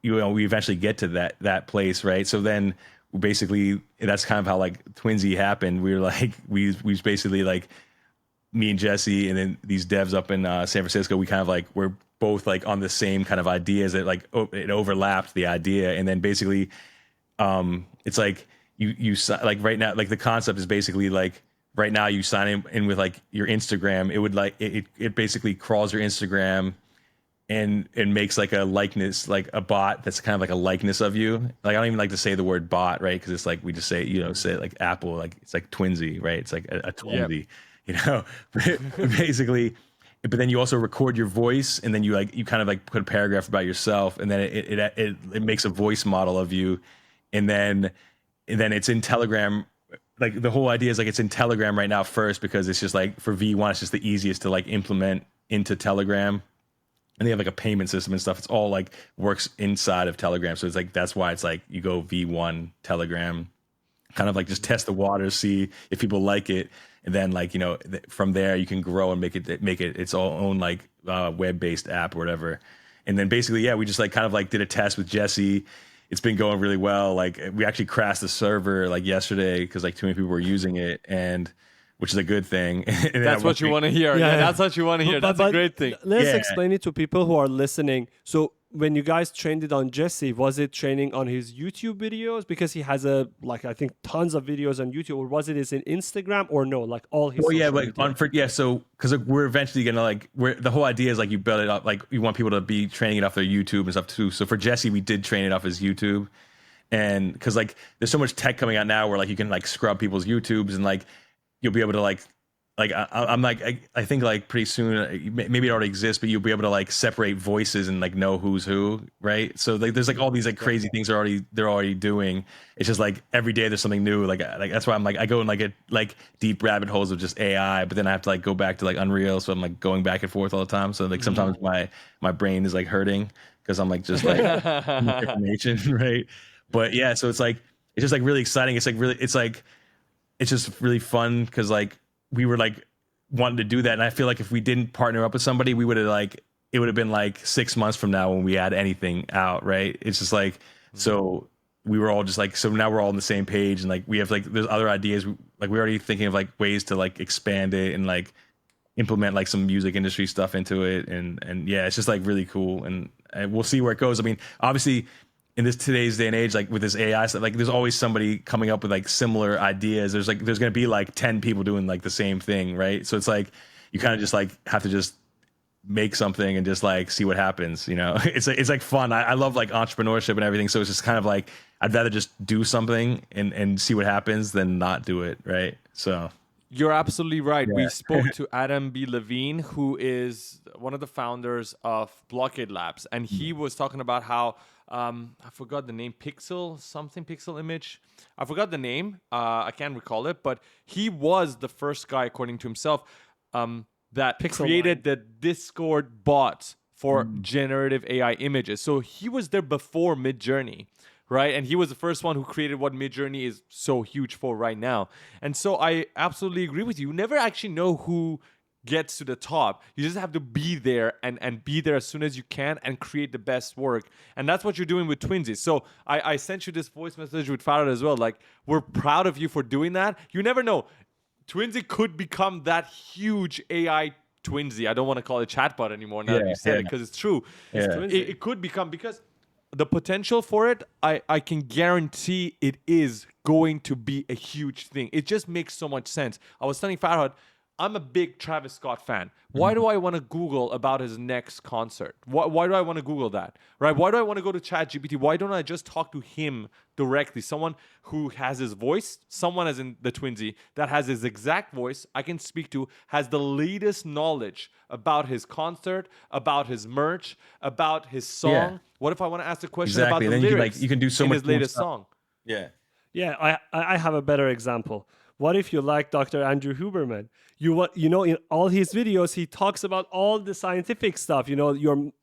we eventually get to that place, right? So then basically that's kind of how like Twinzy happened. We were like we basically like me and Jesse, and then these devs up in San Francisco, we kind of like we're both like on the same kind of ideas that like it overlapped the idea, and then basically it's like like right now, like the concept is basically like right now you sign in with like your Instagram. It would like it basically crawls your Instagram and makes like a likeness, like a bot that's kind of like a likeness of you. Like I don't even like to say the word bot, right? Because it's like we just say, say it like Apple, like it's like Twinzy, right? It's like a Yep. Twinzy, you know. Basically, but then you also record your voice, and then you kind of like put a paragraph about yourself, and then it makes a voice model of you, and then it's in Telegram. Like the whole idea is like it's in Telegram right now first because it's just like for V1, it's just the easiest to like implement into Telegram, and they have like a payment system and stuff. It's all like works inside of Telegram. So it's like that's why it's like you go V1 Telegram, kind of like just test the waters, see if people like it, and then like from there you can grow and make it its own like web-based app or whatever. And then basically, yeah, we just like kind of like did a test with Jesse. It's been going really well. Like we actually crashed the server like yesterday because like too many people were using it, and which is a good thing. And That's what you want to hear. Yeah, that's what you want to hear. That's a great thing. Let's Yeah. explain it to people who are listening. So when you guys trained it on Jesse, was it training on his YouTube videos? Because he has I think tons of videos on YouTube, or was it his in Instagram, or no, like all his Well, yeah, social like media? so because we're eventually gonna like the whole idea is like you build it up, like you want people to be training it off their YouTube and stuff too. So for Jesse, we did train it off his YouTube, and because like there's so much tech coming out now where like you can like scrub people's YouTubes and like you'll be able to like I'm like I think like pretty soon maybe it already exists, but you'll be able to like separate voices and like know who's who, right? So like there's like all these like crazy things they're already doing. It's just like every day there's something new. Like that's why I'm like I go in like deep rabbit holes of just AI, but then I have to like go back to like Unreal, so I'm like going back and forth all the time. So like sometimes my brain is like hurting because I'm like just like information, right? But yeah, so it's just like really exciting. It's just really fun because like we were like wanting to do that, and I feel like if we didn't partner up with somebody, we would have like it would have been like 6 months from now when we had anything out, right? It's just like so we were all just like so now we're all on the same page, and like we have like there's other ideas like we're already thinking of like ways to like expand it and like implement like some music industry stuff into it, and yeah, it's just like really cool, and we'll see where it goes. I mean, obviously in this today's day and age, like with this AI stuff, like there's always somebody coming up with like similar ideas. There's gonna be like 10 people doing like the same thing, right? So it's like you kind of just like have to just make something and just like see what happens, It's like fun. I love like entrepreneurship and everything. So it's just kind of like I'd rather just do something and see what happens than not do it, right? So You're absolutely right. Yeah. We spoke to Adam B. Levine, who is one of the founders of Blockade Labs, and he was talking about how I forgot the name, Pixel Image. I forgot the name. I can't recall it, but he was the first guy, according to himself, that created the Discord bot for generative AI images. So he was there before Midjourney, right? And he was the first one who created what Midjourney is so huge for right now. And so I absolutely agree with you. You never actually know who gets to the top. You just have to be there and be there as soon as you can and create the best work. And that's what you're doing with Twinzy. So I sent you this voice message with Farad as well. Like, we're proud of you for doing that. You never know. Twinzy could become that huge AI Twinzy. I don't want to call it chatbot anymore now that you said it, because it's true. Yeah. It could become, because the potential for it, I can guarantee it is going to be a huge thing. It just makes so much sense. I was telling Farhad, I'm a big Travis Scott fan. Why do I want to Google about his next concert? Why do I want to Google that? Right? Why do I want to go to ChatGPT? Why don't I just talk to him directly? Someone who has his voice, someone as in the Twinzy, that has his exact voice I can speak to, has the latest knowledge about his concert, about his merch, about his song. Yeah. What if I want to ask a question Exactly. about And the then lyrics you can do so in much his more latest stuff. song? Yeah. Yeah, I have a better example. What if you like Dr. Andrew Huberman? In all his videos, he talks about all the scientific stuff, your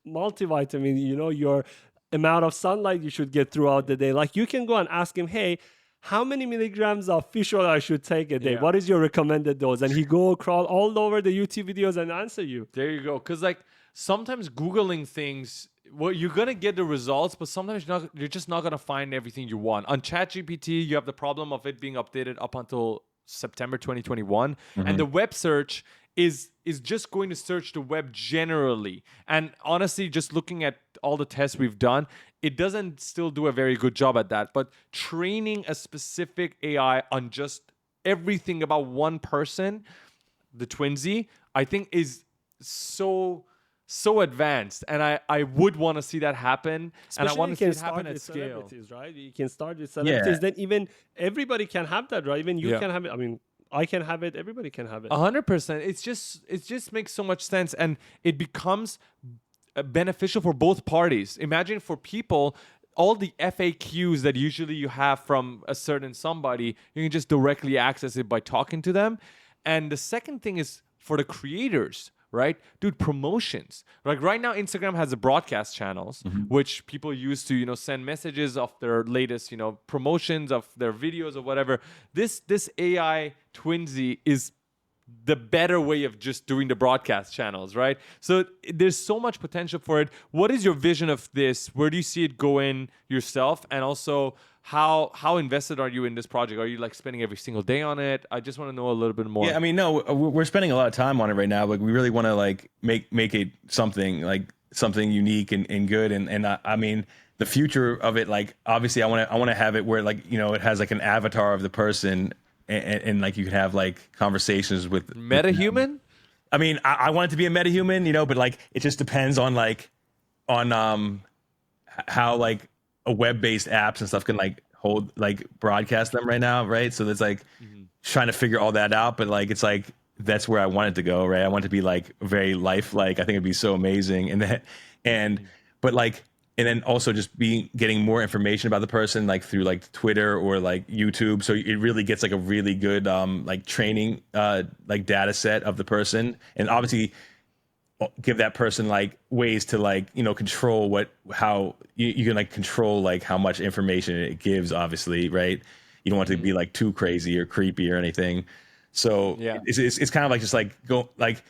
multivitamin, your amount of sunlight you should get throughout the day. Like, you can go and ask him, hey, how many milligrams of fish oil I should take a day? Yeah. What is your recommended dose? And he go crawl all over the YouTube videos and answer you. There you go. Because like sometimes Googling things, well, you're gonna get the results, but sometimes you're just not gonna find everything you want. On ChatGPT, you have the problem of it being updated up until September 2021, and the web search is just going to search the web generally. And honestly, just looking at all the tests we've done, it doesn't still do a very good job at that. But training a specific AI on just everything about one person, the Twinzy, I think is so advanced, and I would want to see that happen, and I Especially want you to see can it happen start at with scale. celebrities, right? You can start with celebrities. Then even everybody can have that, right? Even you Yeah. can have it. I mean, I can have it. Everybody can have it. 100%. It just makes so much sense, and it becomes beneficial for both parties. Imagine for people, all the FAQs that usually you have from a certain somebody, you can just directly access it by talking to them. And the second thing is for the creators, right? Dude, promotions. Like right now, Instagram has the broadcast channels, which people use to, send messages of their latest, promotions of their videos or whatever. This AI Twinzy is the better way of just doing the broadcast channels, right? So there's so much potential for it. What is your vision of this? Where do you see it going yourself? And also, how invested are you in this project? Are you like spending every single day on it? I just want to know a little bit more. Yeah, I mean, no, we're spending a lot of time on it right now. Like, we really want to like make it something unique and good. And I mean, the future of it, like, obviously, I want to have it where, like, it has like an avatar of the person, and like you can have like conversations with Metahuman? I mean, I want it to be a metahuman, but like it just depends on how like a web-based apps and stuff can like broadcast them right now, right? So that's like trying to figure all that out, but like it's like that's where I want it to go, right? I want it to be like very lifelike. I think it'd be so amazing, but like, and then also just getting more information about the person, like through like Twitter or like YouTube, so it really gets like a really good like training like data set of the person, and obviously give that person like ways to like control how you can like control like how much information it gives, obviously, right? You don't want it to be like too crazy or creepy or anything. So Yeah. it's kind of like just like go like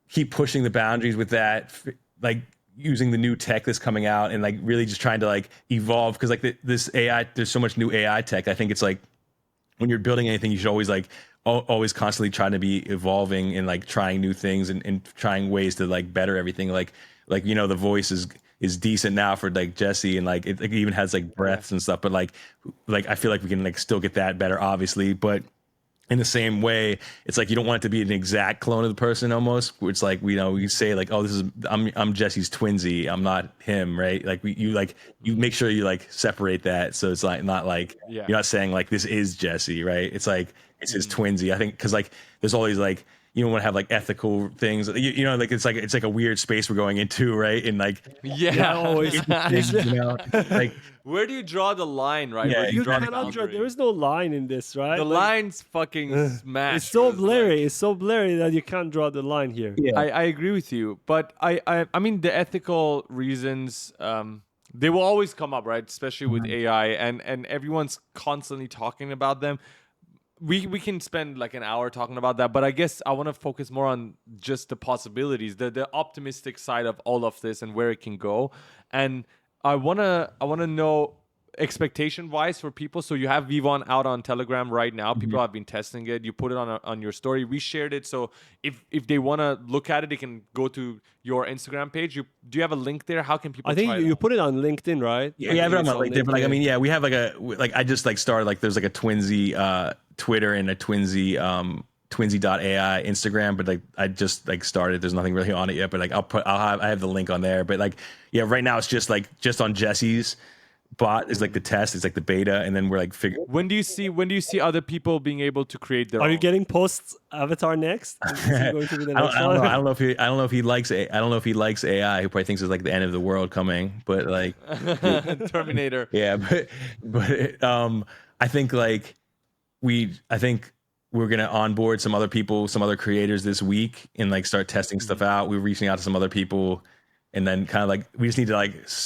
keep pushing the boundaries with that, like using the new tech that's coming out, and like really just trying to like evolve, because like this AI, there's so much new AI tech. I think it's like when you're building anything, you should always like always constantly trying to be evolving and like trying new things, and trying ways to like better everything. Like the voice is decent now for like Jesse, and like it even has like breaths and stuff, but like I feel like we can like still get that better, obviously. But in the same way, it's like you don't want it to be an exact clone of the person, almost. Where it's like we say like, oh, this is I'm Jesse's Twinzy, I'm not him, right? Like you make sure you like separate that, so it's like not like Yeah. you're not saying like this is Jesse, right? It's like it's his Twinzy. I think because like there's all these like you don't want to have like ethical things, like it's like a weird space we're going into, right? And like Yeah. always. like Where do you draw the line, right? Yeah, Where do You draw the cannot draw. boundary? There is no line in this, right? The Like, line's fucking smashed. it's so It's like- blurry. It's so blurry that you can't draw the line here. yeah. I agree with you, but I mean the ethical reasons they will always come up, right? Especially with AI, and everyone's constantly talking about them. We can spend like an hour talking about that, but I guess I want to focus more on just the possibilities, the optimistic side of all of this and where it can go. And I wanna know expectation wise for people. So you have Vivon out on Telegram right now. People have been testing it. You put it on your story. We shared it. So if they want to look at it, they can go to your Instagram page. Do you have a link there? How can people? I think try you put it on LinkedIn, right? Yeah, I have it on my It's LinkedIn, but like I LinkedIn. mean, yeah, we have like I just like started like there's like a Twinzy Twitter and a Twinzy Twinzy.ai Instagram, but like I just like started. There's nothing really on it yet, but like I have the link on there. But like yeah, right now it's just on Jesse's bot is like the test, it's like the beta, and then we're like figuring. When do you see other people being able to create their Are you own? getting Post's avatar next? Is he going to be the next I don't know. one? I don't know if he likes AI. He probably thinks it's like the end of the world coming. But like, Terminator. yeah, but I think like I think we're gonna onboard some other people, some other creators this week, and like start testing stuff out. We're reaching out to some other people, and then kind of like we just need to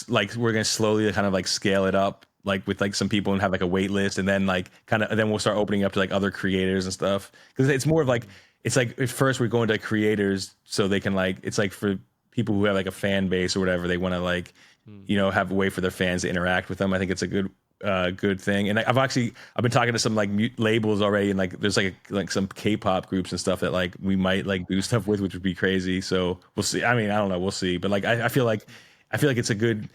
like we're gonna slowly kind of like scale it up, like with like some people, and have like a wait list, and then like then we'll start opening up to like other creators and stuff, because it's more of like it's like at first we're going to creators so they can like it's like for people who have like a fan base or whatever, they want to like have a way for their fans to interact with them. I think it's a good good thing. And I've been talking to some like labels already, and like there's like some K-pop groups and stuff that like we might like do stuff with, which would be crazy. So we'll see. I mean, I don't know, we'll see. But like I feel like it's a good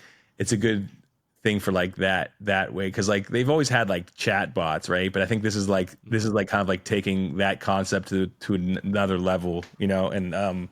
thing for like that way, because like they've always had like chat bots, right? But I think this is like kind of like taking that concept to another level, you know. And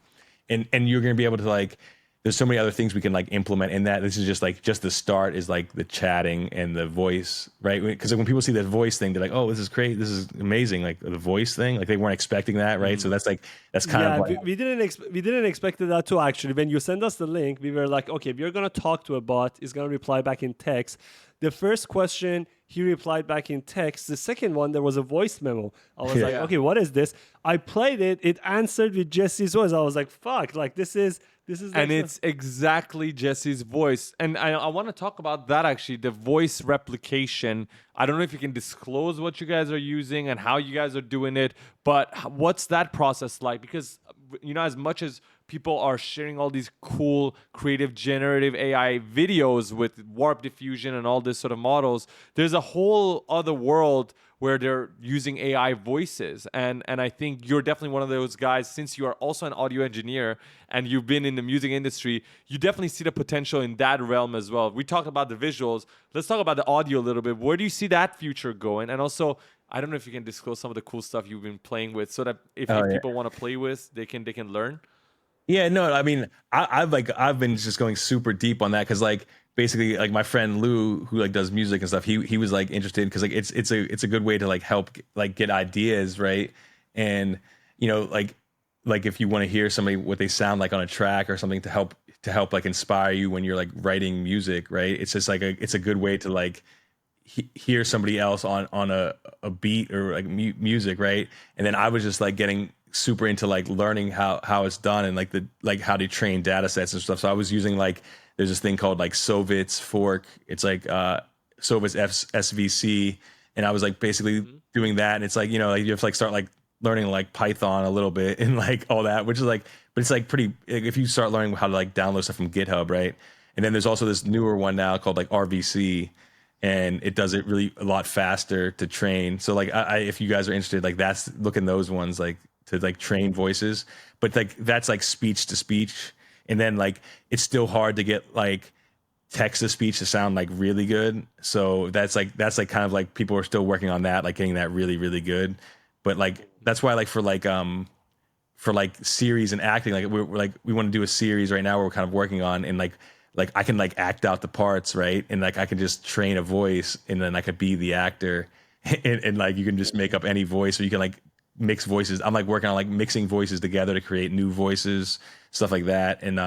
you're gonna be able to like, there's so many other things we can like implement in that. This is just the start, is like the chatting and the voice, right? Because when people see that voice thing, they're like, oh, this is great, this is amazing, like the voice thing, like they weren't expecting that, right? So that's kind of Yeah, like, we didn't expect that too. Actually, when you send us the link, we were like, okay, we're gonna talk to a bot. It's gonna reply back in text. The first question he replied back in text. The second one, there was a voice memo. I was like, Yeah. okay, what is this? I played it. It answered with Jesse's voice. I was like, fuck, like this is And like it's exactly Jesse's voice. And I want to talk about that actually, the voice replication. I don't know if you can disclose what you guys are using and how you guys are doing it, but what's that process like? Because, you know, as much as people are sharing all these cool, creative, generative AI videos with warp diffusion and all this sort of models, there's a whole other world where they're using AI voices. And I think you're definitely one of those guys, since you are also an audio engineer and you've been in the music industry, you definitely see the potential in that realm as well. We talked about the visuals. Let's talk about the audio a little bit. Where do you see that future going? And also, I don't know if you can disclose some of the cool stuff you've been playing with, so that if oh yeah. people want to play with, they can learn. Yeah, no, I mean, I've been just going super deep on that, because like basically like my friend Lou, who like does music and stuff, he was like interested, because like it's a good way to like help like get ideas, right? And you know, like if you want to hear somebody what they sound like on a track or something, to help like inspire you when you're like writing music, right? It's just like it's a good way to like hear somebody else on a beat or like music, right? And then I was just like getting super into like learning how it's done, and like how to train data sets and stuff. So I was using like, there's this thing called like Sovit's Fork. It's like Sovit's SVC, and I was like basically doing that. And it's like, you know, like you have to like start like learning like Python a little bit and like all that, which is like, but it's like pretty, like, if you start learning how to like download stuff from GitHub, right? And then there's also this newer one now called like RVC, and it does it really a lot faster to train. So like if you guys are interested, like that's, look in those ones, like to like train voices. But like that's like speech to speech, and then like it's still hard to get like text to speech to sound like really good. So that's like kind of like people are still working on that, like getting that really really good. But like that's why like for like series and acting, like we're like, we want to do a series right now we're kind of working on, and like I can like act out the parts, right? And like I can just train a voice, and then I could be the actor, and like you can just make up any voice, or you can like mix voices. I'm like working on like mixing voices together to create new voices, stuff like that. And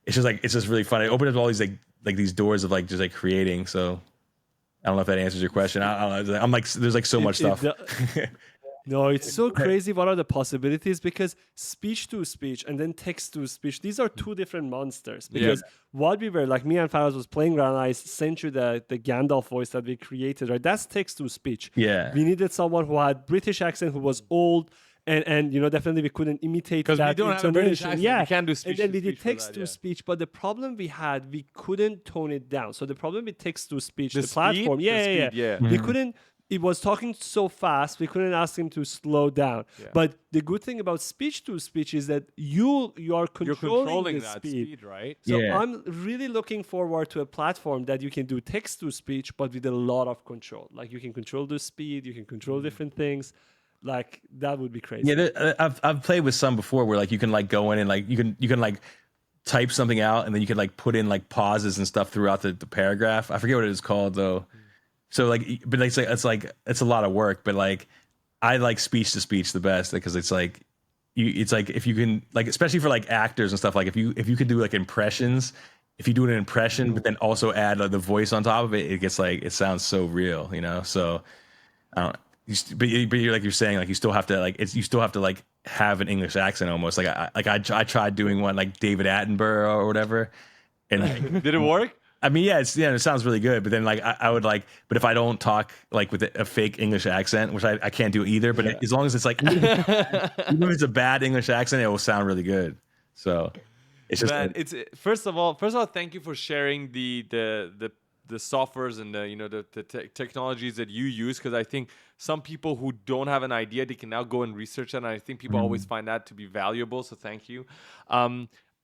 it's just really fun. It opened up all these like these doors of like just like creating. So I don't know if that answers your question. I don't know. I'm like, there's like so much stuff. No, it's so crazy. What are the possibilities? Because speech to speech and then text to speech, these are two different monsters. Because what we were like, me and Faraz was playing around, I sent you the Gandalf voice that we created, right? That's text to speech. Yeah. We needed someone who had British accent, who was old, and you know, definitely we couldn't imitate that. Because we don't have a British accent. Yeah. We can't do speech and then to we did speech for text that, to yeah. speech, but the problem we had, we couldn't tone it down. So the problem with text to speech, The the speed? platform, The speed, yeah. we couldn't. It was talking so fast, we couldn't ask him to slow down. Yeah. But the good thing about speech to speech is that you are You're controlling controlling the that speed. speed, right? So Yeah. I'm really looking forward to a platform that you can do text to speech, but with a lot of control. Like you can control the speed, you can control different things. Like that would be crazy. Yeah, I've played with some before where like you can like go in and like you can like type something out, and then you can like put in like pauses and stuff throughout the paragraph. I forget what it is called though. So like, but it's a lot of work. But like, I like speech to speech the best, because it's like it's like if you can like, especially for like actors and stuff, like if you could do like impressions, if you do an impression but then also add like, the voice on top of it, it gets like, it sounds so real, you know. So I don't. But you're like, you're saying like you still have to like, you still have to like have an English accent almost. Like I tried doing one like David Attenborough or whatever, and like, Did it work? I mean, yeah, it sounds really good. But then like I would like, but if I don't talk like with a fake English accent, which I can't do either, but as long as it's like, even if it's a bad English accent, it will sound really good. So it's just Man, it's first of all, thank you for sharing the the softwares and the technologies that you use, because I think some people who don't have an idea, they can now go and research it, and I think people always find that to be valuable. So thank you.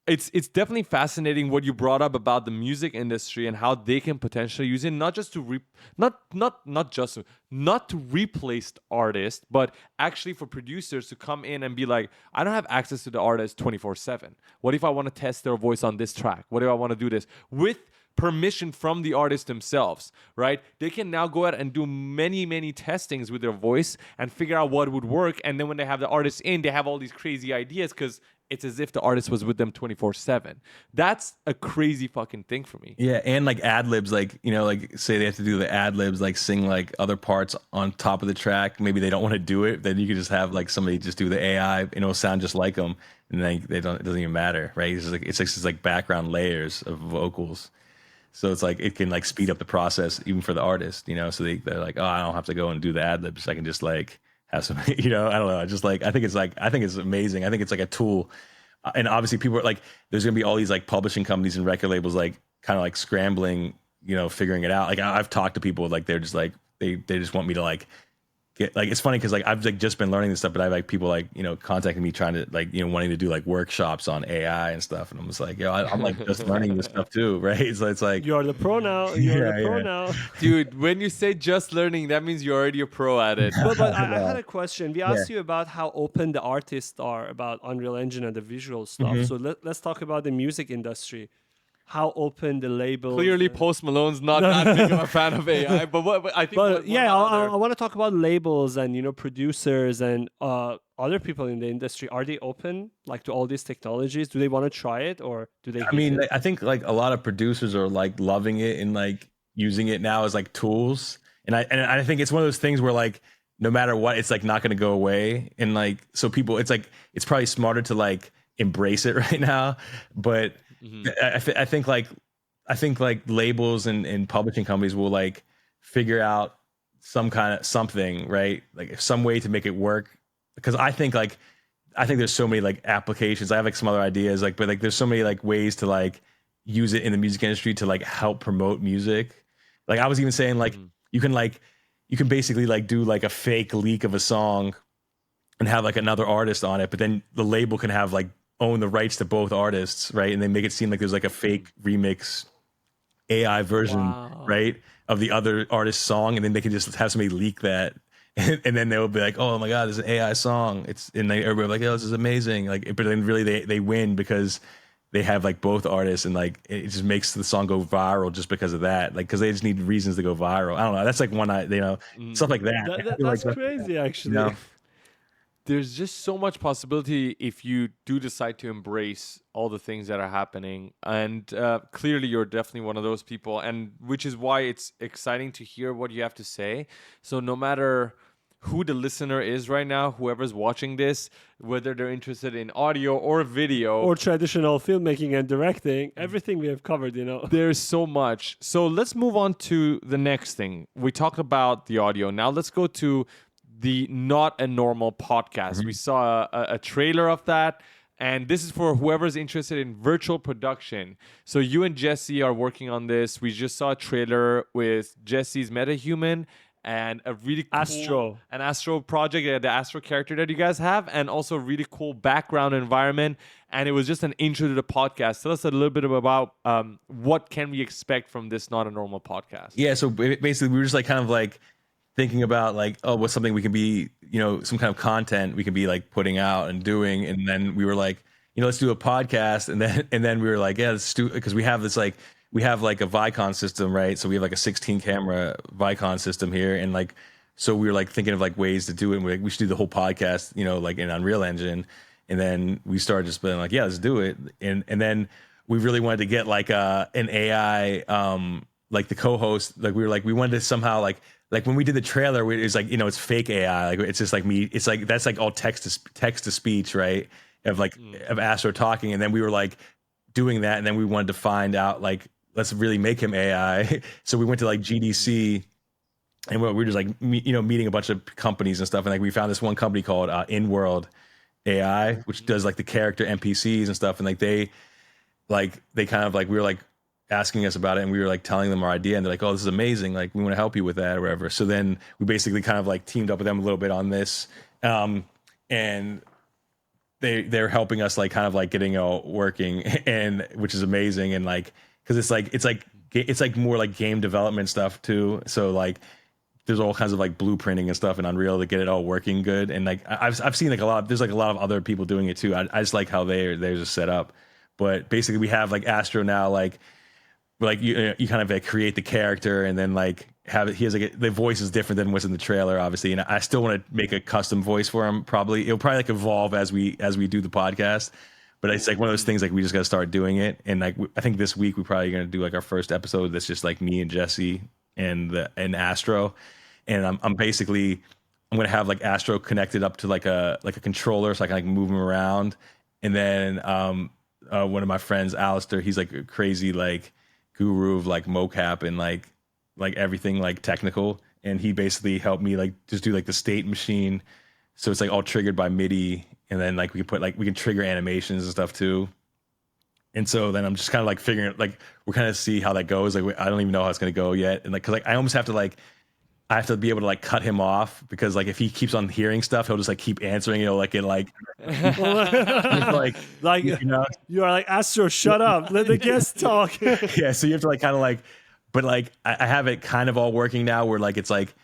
It's definitely fascinating what you brought up about the music industry and how they can potentially use it, not just to not to replace the artist, but actually for producers to come in and be like, I don't have access to the artist 24/7. What if I want to test their voice on this track? What if I want to do this with permission from the artist themselves, right? They can now go out and do many testings with their voice and figure out what would work. And then when they have the artist in, they have all these crazy ideas because it's as if the artist was with them 24/7. That's a crazy fucking thing for me. Yeah, and like ad libs, like like say they have to do the ad libs, like sing like other parts on top of the track. Maybe they don't want to do it, then you could just have like somebody just do the AI, and it'll sound just like them, and then they don't. It doesn't even matter, right? It's just like background layers of vocals, so it's like it can like speed up the process even for the artist, So they're like, oh, I don't have to go and do the ad libs. I can just like have some, I don't know. I just like I think it's amazing. I think it's like a tool. And obviously people are like, there's gonna be all these like publishing companies and record labels like kind of like scrambling, figuring it out. Like I've talked to people like they're just like they just want me to like get like, it's funny because like I've like just been learning this stuff, but I have like people like contacting me trying to like wanting to do like workshops on AI and stuff, and I'm just like, I'm like just learning this stuff too, right? So it's like You're the pro now. You're the pro now. Dude, when you say just learning, that means you're already a pro at it. But I had a question. We asked you about how open the artists are about Unreal Engine and the visual stuff. So let's talk about the music industry. How open the labels. Clearly, Post Malone's not that big of a fan of AI, but I think. But I want to talk about labels and producers and other people in the industry. Are they open like to all these technologies? Do they want to try it, or do they? I mean, I think like a lot of producers are like loving it and like using it now as like tools, and I think it's one of those things where like no matter what, it's like not going to go away, and like so people, it's like it's probably smarter to like embrace it right now, but. I think like labels and publishing companies will like figure out something, right? Like some way to make it work. Because I think there's so many like applications. I have like some other ideas, like, but like there's so many like ways to like use it in the music industry to like help promote music. Like I was even saying like you can basically like do like a fake leak of a song and have like another artist on it, but then the label can have like own the rights to both artists, right? And they make it seem like there's like a fake remix AI version, right, of the other artist's song, and then they can just have somebody leak that, and then they'll be like, "Oh my God, there's an AI song!" And everybody like, "Oh, this is amazing!" Like, but then really they win because they have like both artists, and like it just makes the song go viral just because of that, like because they just need reasons to go viral. I don't know. That's like stuff like that. That's crazy, actually. There's just so much possibility if you do decide to embrace all the things that are happening. And clearly you're definitely one of those people, and which is why it's exciting to hear what you have to say. So no matter who the listener is right now, whoever's watching this, whether they're interested in audio or video or traditional filmmaking and directing, everything we have covered, There's so much. So let's move on to the next thing. We talked about the audio. Now let's go to the Not a Normal podcast. We saw a trailer of that, and this is for whoever's interested in virtual production. So you and Jesse are working on this. We just saw a trailer with Jesse's MetaHuman and a really cool Astro project, the Astro character that you guys have, and also a really cool background environment. And it was just an intro to the podcast. Tell us a little bit about what can we expect from this Not a Normal podcast. Yeah, so basically we were just like kind of like thinking about like, oh, what's something we can be, some kind of content we can be like putting out and doing. And then we were like, let's do a podcast. And then we were like, yeah, let's do, because we have like a Vicon system, right? So we have like a 16 camera Vicon system here. And like, so we were like thinking of like ways to do it. And we're like, we should do the whole podcast, like in Unreal Engine. And then we started just being like, yeah, let's do it. And then we really wanted to get like an AI, like the co-host, like we wanted to somehow like when we did the trailer, it was like, it's fake AI. Like it's just like me. It's like, that's like all text to speech, right? Of Astro talking. And then we were like doing that. And then we wanted to find out like, let's really make him AI. So we went to like GDC and we were just like, meeting a bunch of companies and stuff. And like, we found this one company called In-World AI, which does like the character NPCs and stuff. And like, they kind of like, we were like, asking us about it, and we were like telling them our idea, and they're like, "Oh, this is amazing! Like, we want to help you with that or whatever." So then we basically kind of like teamed up with them a little bit on this, and they're helping us like kind of like getting working, and which is amazing, and like because it's like more like game development stuff too. So like there's all kinds of like blueprinting and stuff in Unreal to get it all working good. And like I've seen like there's like a lot of other people doing it too. I just like how they're just set up. But basically we have like Astro now, like you kind of like create the character and then like have it. He has like the voice is different than what's in the trailer, obviously. And I still want to make a custom voice for him. It'll probably like evolve as we do the podcast. But it's like one of those things like we just got to start doing it. And like I think this week we're probably gonna do like our first episode that's just like me and Jesse and Astro. And I'm basically I'm gonna have like Astro connected up to like a controller so I can like move him around. And then one of my friends, Alistair, he's like a crazy like guru of like mocap and like everything like technical. And he basically helped me like just do like the state machine. So it's like all triggered by MIDI. And then like we can trigger animations and stuff too. And so then I'm just kind of like figuring like we're kind of see how that goes. Like I don't even know how it's gonna go yet. And like cause like I almost have to like I have to be able to like cut him off because like if he keeps on hearing stuff, he'll just like keep answering. He'll like like you know, you are like Astro, shut up, let the guest talk. yeah. So you have to like kind of like, but like I have it kind of all working now where like it's like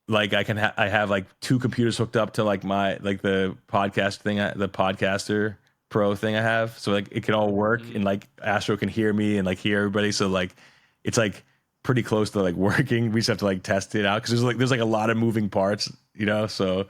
I have like two computers hooked up to like my like the podcast thing, the podcaster pro thing I have, so like it can all work and like Astro can hear me and like hear everybody. So like it's like pretty close to like working. We just have to like test it out because there's like a lot of moving parts, you know. So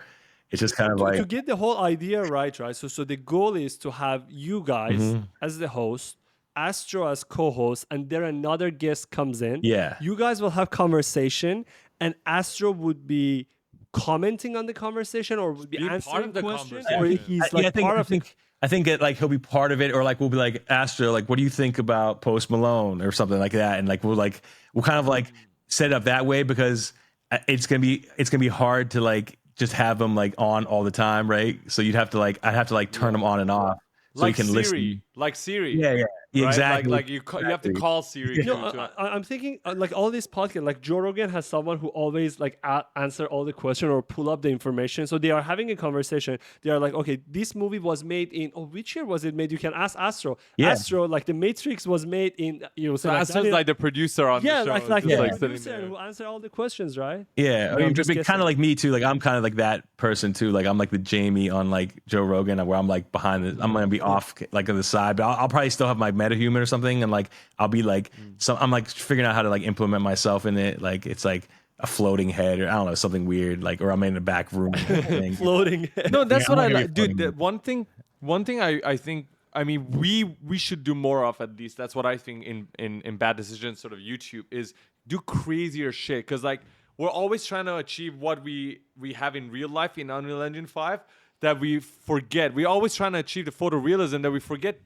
it's just kind of to like get the whole idea right. So the goal is to have you guys as the host, Astro as co-host, and then another guest comes in. Yeah. You guys will have conversation, and Astro would be commenting on the conversation or would be Be part answering of the questions, or conversation. he's like part of the. I think it, like he'll be part of it, or like we'll be like Astro, like what do you think about Post Malone or something like that, and like we'll kind of like set it up that way because it's gonna be hard to like just have them like on all the time, right? So I'd have to like turn them on and off so Like you can Siri, listen. like Siri. Yeah, Right? exactly. Like you have to call Siri. I'm thinking like all these podcasts, like Joe Rogan has someone who always like answer all the questions or pull up the information. So they are having a conversation. They are like, okay, this movie was made in which year was it made? You can ask Astro. Yeah. Astro, like the Matrix was made in So Astro's like the producer on yeah, the show. like just, the sitting producer there. who answer all the questions, right? Yeah, I I'm mean, just kind of guessing. like me too. Like I'm kind of like that person too. Like I'm like the Jamie on like Joe Rogan, where I'm like behind the. I'm gonna be off like on the side, but I'll probably still have my metahuman or something, and like I'll be like, so I'm like figuring out how to like implement myself in it. Like it's like a floating head, or I don't know, something weird. Like, or I'm in a back room thing. Floating. No, that's Yeah, what I'm I not gonna like, be dude. funny. One thing I think. I mean, we should do more of, at least. That's what I think in Bad Decisions, sort of YouTube, is do crazier shit. Because like we're always trying to achieve what we have in real life in Unreal Engine 5 that we forget. We're always trying to achieve the photorealism that we forget.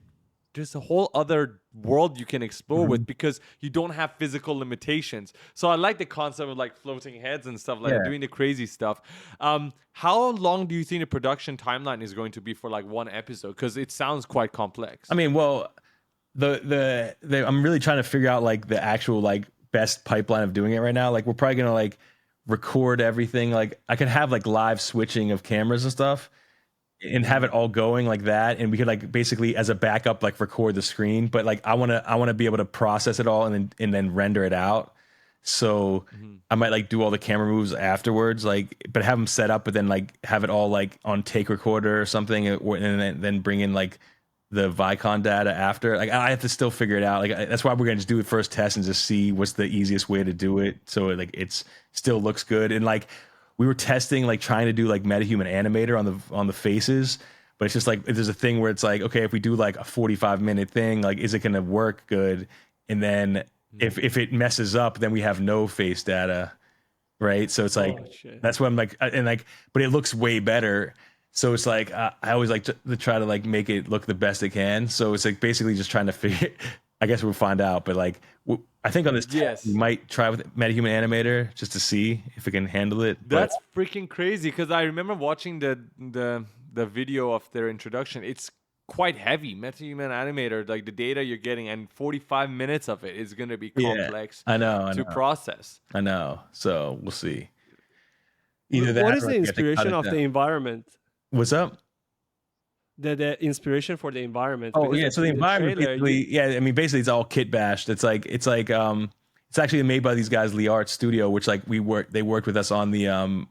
There's a whole other world you can explore with because you don't have physical limitations. So I like the concept of like floating heads and stuff, like Yeah. doing the crazy stuff. How long do you think the production timeline is going to be for like one episode? Because it sounds quite complex. I mean, well, the I'm really trying to figure out like the actual like best pipeline of doing it right now. Like we're probably gonna like record everything. Like I can have like live switching of cameras and stuff and have it all going like that, and we could like basically as a backup like record the screen, but like I want to be able to process it all and then render it out. So I might like do all the camera moves afterwards, like but have them set up, but then like have it all like on take recorder or something, and then bring in like the Vicon data after. Like I have to still figure it out. Like that's why we're gonna just do the first test and just see what's the easiest way to do it, so like it's still looks good. And like we were testing like trying to do like metahuman animator on the faces, but it's just like there's a thing where it's like, okay, if we do like a 45-minute thing, like is it gonna work good? And then if it messes up, then we have no face data, right? So it's like shit. that's what I'm like, and like, but it looks way better. So it's like I always like to try to like make it look the best it can. So it's like basically just trying to figure. I guess we'll find out, but like I think on this test, we might try with metahuman animator just to see if it can handle it. That's freaking crazy because I remember watching the video of their introduction. It's quite heavy. MetaHuman Animator, like the data you're getting, and 45 minutes of it is going to be Yeah, complex I know, I to know, process. I know. So we'll see. Either What that is or the like we have to cut inspiration it of the down. environment? What's up? The inspiration for the environment, Oh because yeah, like so the in the environment trailer, you basically, yeah, I mean basically it's all kit bashed. It's actually made by these guys, Lee Art Studio, which like they worked with us on the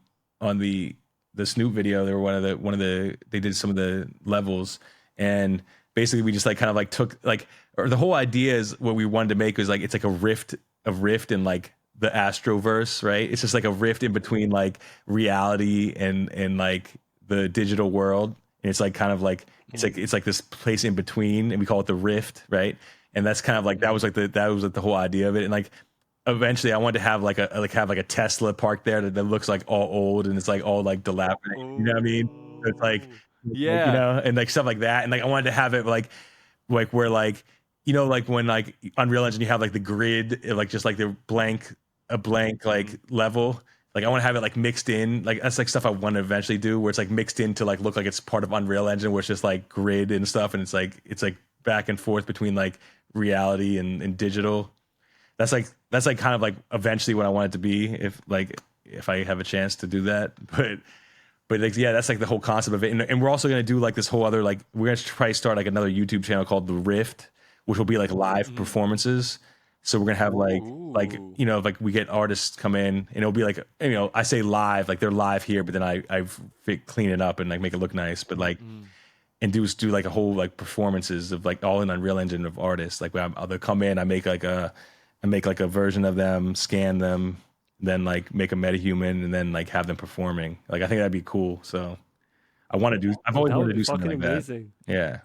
Snoop video. They were they did some of the levels, and basically we just like kind of like took like, or the whole idea is what we wanted to make was like it's like a rift in like the Astroverse, right? It's just like a rift in between like reality and like the digital world. And it's like kind of like it's like this place in between, and we call it the rift, right? And that's kind of like that was like the whole idea of it. And like eventually I wanted to have like a Tesla parked there that looks like all old and it's like all like dilapidated. You know what I mean? So it's Oh, yeah. and like stuff like that. And like I wanted to have it like where like like when like Unreal Engine you have like the grid, like just like the blank like level. Like I want to have it like mixed in. Like that's like stuff I want to eventually do, where it's like mixed in to like look like it's part of Unreal Engine, where it's just like grid and stuff, and it's like back and forth between like reality and digital. That's like kind of like eventually what I want it to be, if I have a chance to do that. But like yeah, that's like the whole concept of it. And we're also gonna do like this whole other like we're gonna try to start like another YouTube channel called The Rift, which will be like live performances. So we're gonna have like Ooh. like we get artists come in and it'll be like I say live, like they're live here, but then I clean it up and like make it look nice, but like and do like a whole like performances of like all in Unreal Engine of artists. Like they'll come in, I make like a version of them, scan them, then like make a metahuman, and then like have them performing. Like I think that'd be cool. So I've always that would wanted to be do something fucking like that. amazing. Yeah.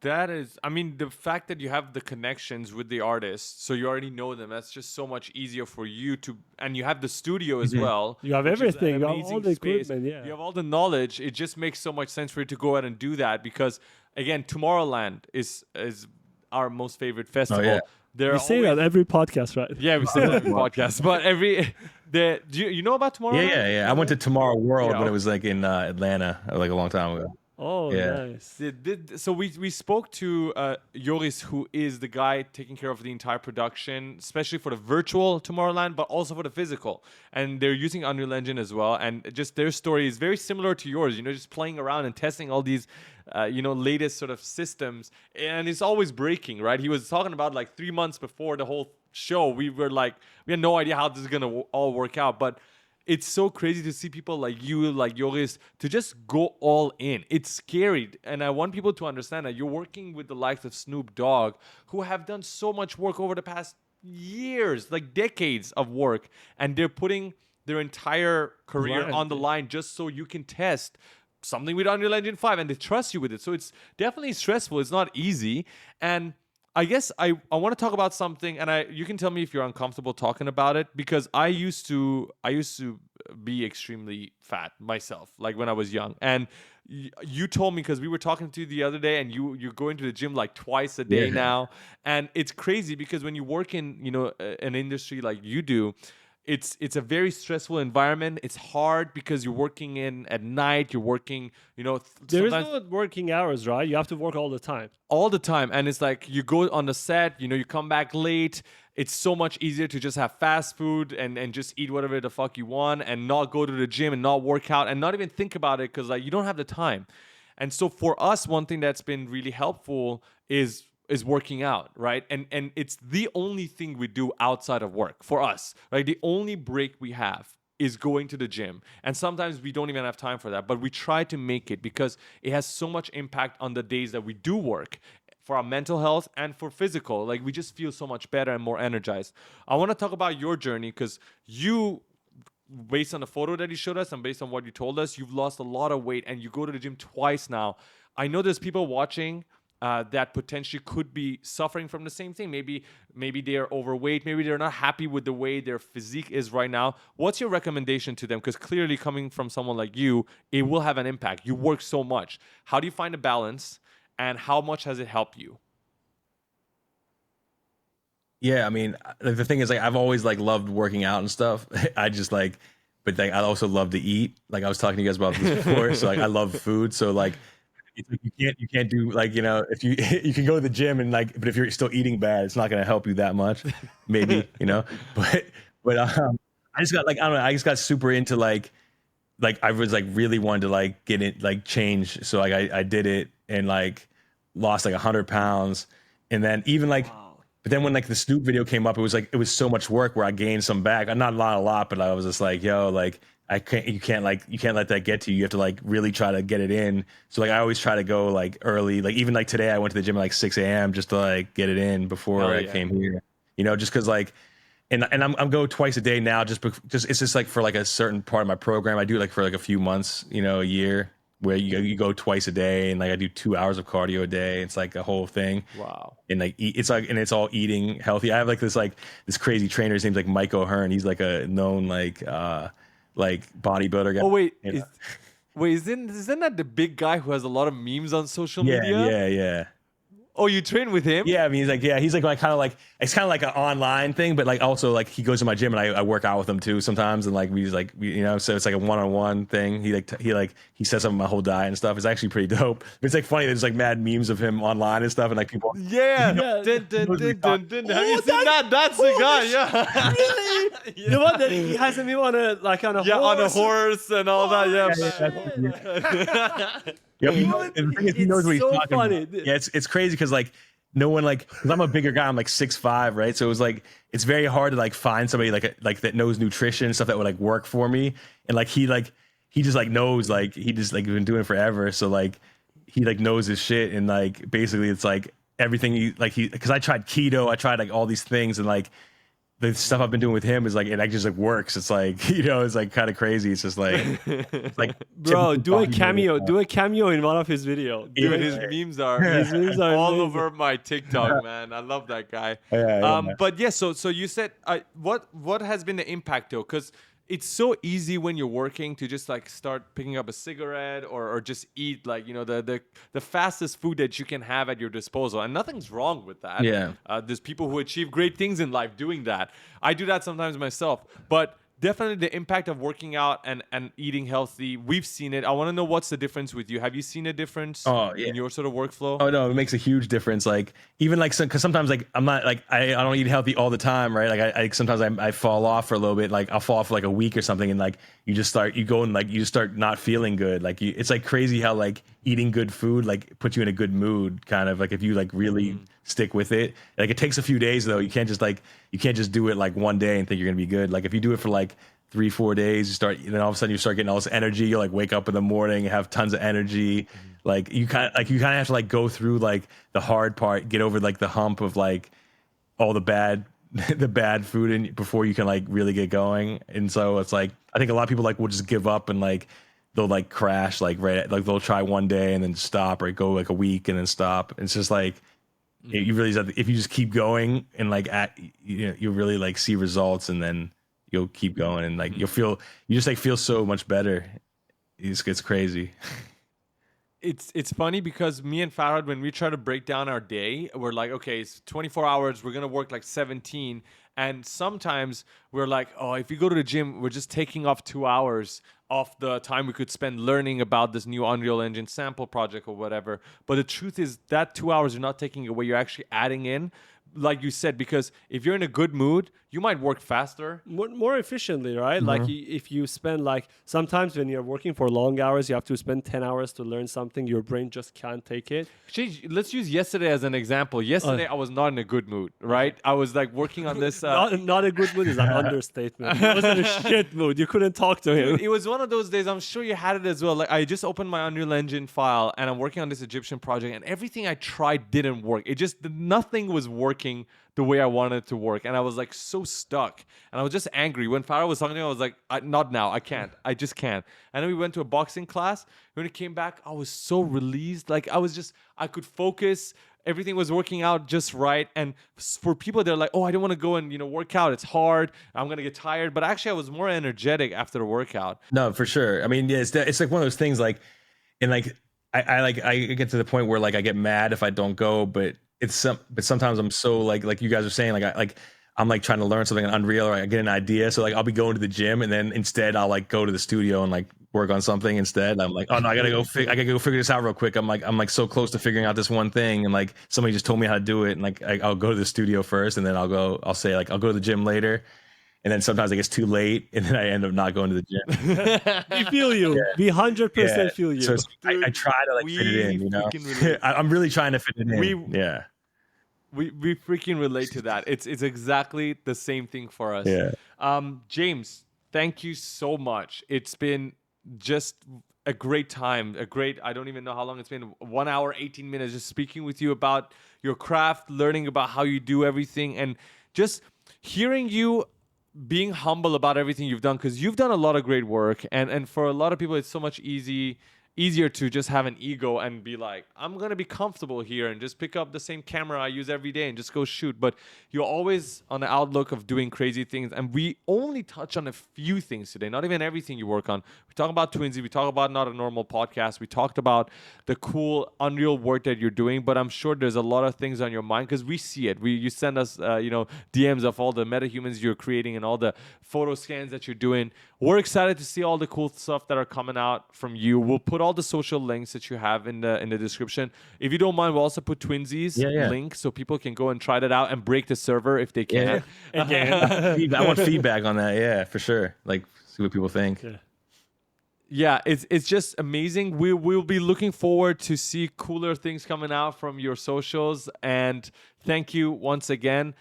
That is, I mean, the fact that you have the connections with the artists, so you already know them, that's just so much easier for you to, and you have the studio as well. You have which is an everything, you have all amazing the space. equipment, yeah. You have all the knowledge. It just makes so much sense for you to go out and do that because, again, Tomorrowland is our most favorite festival. yeah. There You are say that always- every podcast, right? Yeah, we say that every podcast, but do you know about Tomorrowland? Yeah. I went to Tomorrow World Yeah, when it okay. was like in Atlanta, like a long time ago. Oh, Yeah. nice. So we spoke to Joris, who is the guy taking care of the entire production, especially for the virtual Tomorrowland, but also for the physical. And they're using Unreal Engine as well. And just their story is very similar to yours. Just playing around and testing all these, latest sort of systems, and it's always breaking, right? He was talking about like 3 months before the whole show. We had no idea how this is gonna all work out, but it's so crazy to see people like you, like Joris, to just go all in. It's scary. And I want people to understand that you're working with the likes of Snoop Dogg, who have done so much work over the past years, like decades of work. And they're putting their entire career Right. on the line just so you can test something with Unreal Engine 5 and they trust you with it. So it's definitely stressful. It's not easy. And I guess I want to talk about something, and you can tell me if you're uncomfortable talking about it, because I used to be extremely fat myself, like when I was young. And you told me, because we were talking to you the other day, and you're going to the gym like twice a day Yeah. now, and it's crazy because when you work in an industry like you do, it's a very stressful environment. It's hard because you're working in at night. You're working, There is sometimes no working hours, right? You have to work all the time. all the time, and it's like you go on the set, you come back late. It's so much easier to just have fast food and just eat whatever the fuck you want and not go to the gym and not work out and not even think about it because like you don't have the time. And so for us, one thing that's been really helpful is working out, right? And it's the only thing we do outside of work for us, right? The only break we have is going to the gym. And sometimes we don't even have time for that, but we try to make it because it has so much impact on the days that we do work for our mental health and for physical. Like we just feel so much better and more energized. I want to talk about your journey because based on the photo that you showed us and based on what you told us, you've lost a lot of weight and you go to the gym twice now. I know there's people watching that potentially could be suffering from the same thing. Maybe they are overweight. Maybe they're not happy with the way their physique is right now. What's your recommendation to them? Because clearly coming from someone like you, it will have an impact. You work so much. How do you find a balance and how much has it helped you? Yeah, I mean, like the thing is, like, I've always like loved working out and stuff. I just like, but like, I also love to eat. Like I was talking to you guys about this before, so like, I love food. So like, it's like you can't do like, you know, if you you can go to the gym and like, but if you're still eating bad, it's not going to help you that much, maybe, you know. But I just got like, I don't know, I just got super into like I was like really wanted to like get it like change. So like I did it and like lost like 100 pounds. And then even like, but then when like the Snoop video came up, it was like, it was so much work where I gained some back. Not a lot, but I was just like, yo, like I can't, you can't let that get to you. You have to like really try to get it in. So like I always try to go like early, like even like today I went to the gym at like 6 a.m. just to like get it in before Hell I yeah. came here, you know, just cause like, and I'm go twice a day now. Just it's just like for like a certain part of my program. I do it like for like a few months, you know, a year where you go twice a day, and like I do 2 hours of cardio a day. It's like a whole thing. Wow. And like it's like and it's all eating healthy. I have like this crazy trainer. His name's like Mike O'Hearn. He's like a known like bodybuilder guy. Oh wait, You know? isn't that the big guy who has a lot of memes on social Yeah, media? yeah. Oh, you train with him? Yeah, I mean, he's like my kind of like, it's kind of like an online thing, but like also like he goes to my gym and I work out with him too sometimes, and like you know, so it's like a one-on-one thing. He sets up my whole diet and stuff. It's actually pretty dope. It's like funny. There's like mad memes of him online and stuff, and like people. Yeah. Yeah. Dun, dun, dun, dun, dun. Have you Oh, seen that? That's the guy. Yeah. Really? The one that he has him on a Yeah, horse. on a horse and all that. Yeah. Yep, Oh, and the thing is, he it's knows what he's so talking funny. about. Yeah, it's crazy because like no one like, because I'm a bigger guy. I'm like 6'5", right? So it was like it's very hard to like find somebody like that knows nutrition and stuff that would like work for me. And like he just like knows, like he just like been doing it forever. So like he like knows his shit, and like basically it's like everything he because I tried keto, I tried like all these things, and like the stuff I've been doing with him is like it actually just like works. It's like, you know, it's like kind of crazy. It's just like it's like Bro, typical do a bodybuilder cameo. stuff. Do a cameo in one of his videos. Dude, his memes are His memes are all amazing. over my TikTok, man. I love that guy. Yeah. But yeah, so you said what has been the impact though? Because it's so easy when you're working to just like start picking up a cigarette or just eat like, you know, the fastest food that you can have at your disposal, and nothing's wrong with that. Yeah. There's people who achieve great things in life doing that. I do that sometimes myself, but definitely the impact of working out and eating healthy, we've seen it. I want to know what's the difference with you. Have you seen a difference in your sort of workflow? Oh no, it makes a huge difference. Like even like because sometimes like I'm not like I don't eat healthy all the time, right? Like I sometimes I fall off for a little bit. Like I'll fall off for like a week or something, and like you just start not feeling good. Like it's like crazy how like eating good food like puts you in a good mood, kind of like if you like really stick with it. Like it takes a few days though. You can't just do it like one day and think you're gonna be good. Like if you do it for like 3-4 days, then all of a sudden you start getting all this energy. You like wake up in the morning and have tons of energy. Like you kind of have to like go through like the hard part, get over like the hump of like all the bad the bad food in before you can like really get going. And so it's like I think a lot of people like will just give up and like they'll like crash like they'll try one day and then stop, or go like a week and then stop. It's just like you really if you just keep going and like you really like see results, and then you'll keep going, and like you just like feel so much better. It's crazy. It's funny because me and Farhad, when we try to break down our day, we're like, okay, it's 24 hours. We're gonna work like 17, and sometimes we're like, oh, if you go to the gym, we're just taking off 2 hours off the time we could spend learning about this new Unreal Engine sample project or whatever. But the truth is that 2 hours you're not taking away. You're actually adding in, like you said, because if you're in a good mood, you might work faster. More efficiently, right? Like if you spend like sometimes when you're working for long hours, you have to spend 10 hours to learn something. Your brain just can't take it. Actually, let's use yesterday as an example. Yesterday, I was not in a good mood, right? I was like working on this. Not a good mood is an understatement. It was in a shit mood. You couldn't talk to him. It was one of those days. I'm sure you had it as well. Like I just opened my Unreal Engine file and I'm working on this Egyptian project, and everything I tried didn't work. Nothing was working the way I wanted it to work, and I was like so stuck, and I was just angry. When Farah was talking to me, I was like, "Not now. I can't. I just can't." And then we went to a boxing class. When it came back, I was so released. Like I could focus. Everything was working out just right. And for people, they're like, "Oh, I don't want to go and work out. It's hard. I'm gonna get tired." But actually, I was more energetic after the workout. No, for sure. I mean, yeah, it's like one of those things. Like, and like I get to the point where like I get mad if I don't go, but sometimes I'm so like you guys are saying, I'm like trying to learn something in Unreal, or I get an idea. So like I'll be going to the gym, and then instead I'll like go to the studio and like work on something instead. I'm like, oh no, I gotta go figure this out real quick. I'm like so close to figuring out this one thing, and like somebody just told me how to do it, and like I'll go to the studio first, and then I'll say like I'll go to the gym later, and then sometimes it gets too late, and then I end up not going to the gym. We feel you. We 100% feel you. So Dude, I try to like fit it in, you know. freaking relate. I'm really trying to fit it in. Yeah. We freaking relate to that. It's exactly the same thing for us. Yeah. James, thank you so much. It's been just a great time. I don't even know how long it's been. 1 hour, 18 minutes just speaking with you about your craft, learning about how you do everything, and just hearing you being humble about everything you've done, because you've done a lot of great work, and for a lot of people it's so much easier to just have an ego and be like, I'm gonna be comfortable here and just pick up the same camera I use every day and just go shoot. But you're always on the outlook of doing crazy things, and we only touch on a few things today, not even everything you work on. We talk about Twinzy, we talk about Not a Normal Podcast, we talked about the cool unreal work that you're doing, but I'm sure there's a lot of things on your mind, because we see it. You send us DMs of all the metahumans you're creating and all the photo scans that you're doing. We're excited to see all the cool stuff that are coming out from you. We'll put all the social links that you have in the description. If you don't mind, we'll also put Twinzy's link so people can go and try that out and break the server if they can. Again, I want feedback on that. Yeah, for sure. Like, see what people think. Yeah, it's just amazing. We'll be looking forward to see cooler things coming out from your socials. And thank you once again.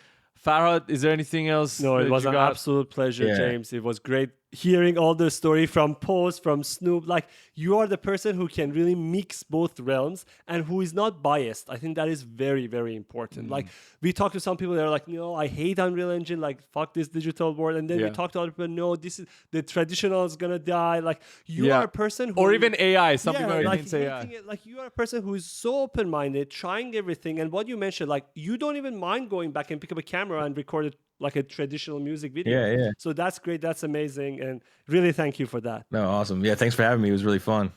Farhad, is there anything else? No, it was an absolute pleasure, James. It was great hearing all the story from Post, from Snoop. Like, you are the person who can really mix both realms and who is not biased. I think that is very, very important. Like, we talk to some people that are like, no, I hate Unreal Engine, like, fuck this digital world. And then we talk to other people, no, this is the traditional is gonna die. Like, you are a person who, or even AI. Some people are like, against AI. like, you are a person who is so open-minded, trying everything. And what you mentioned, like, you don't even mind going back and pick up a camera and record it like a traditional music video. Yeah. So that's great. That's amazing. And really thank you for that. No, awesome. Yeah, thanks for having me. It was really fun.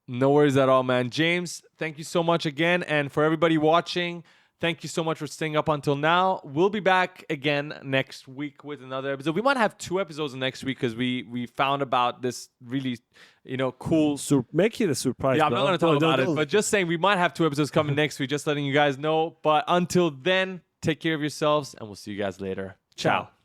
No worries at all, man. James, thank you so much again. And for everybody watching, thank you so much for staying up until now. We'll be back again next week with another episode. We might have 2 episodes next week because we found about this really, cool. Make it a surprise. Yeah, I'm not going to talk about it, but just saying we might have 2 episodes coming next week, just letting you guys know. But until then, take care of yourselves, and we'll see you guys later. Ciao.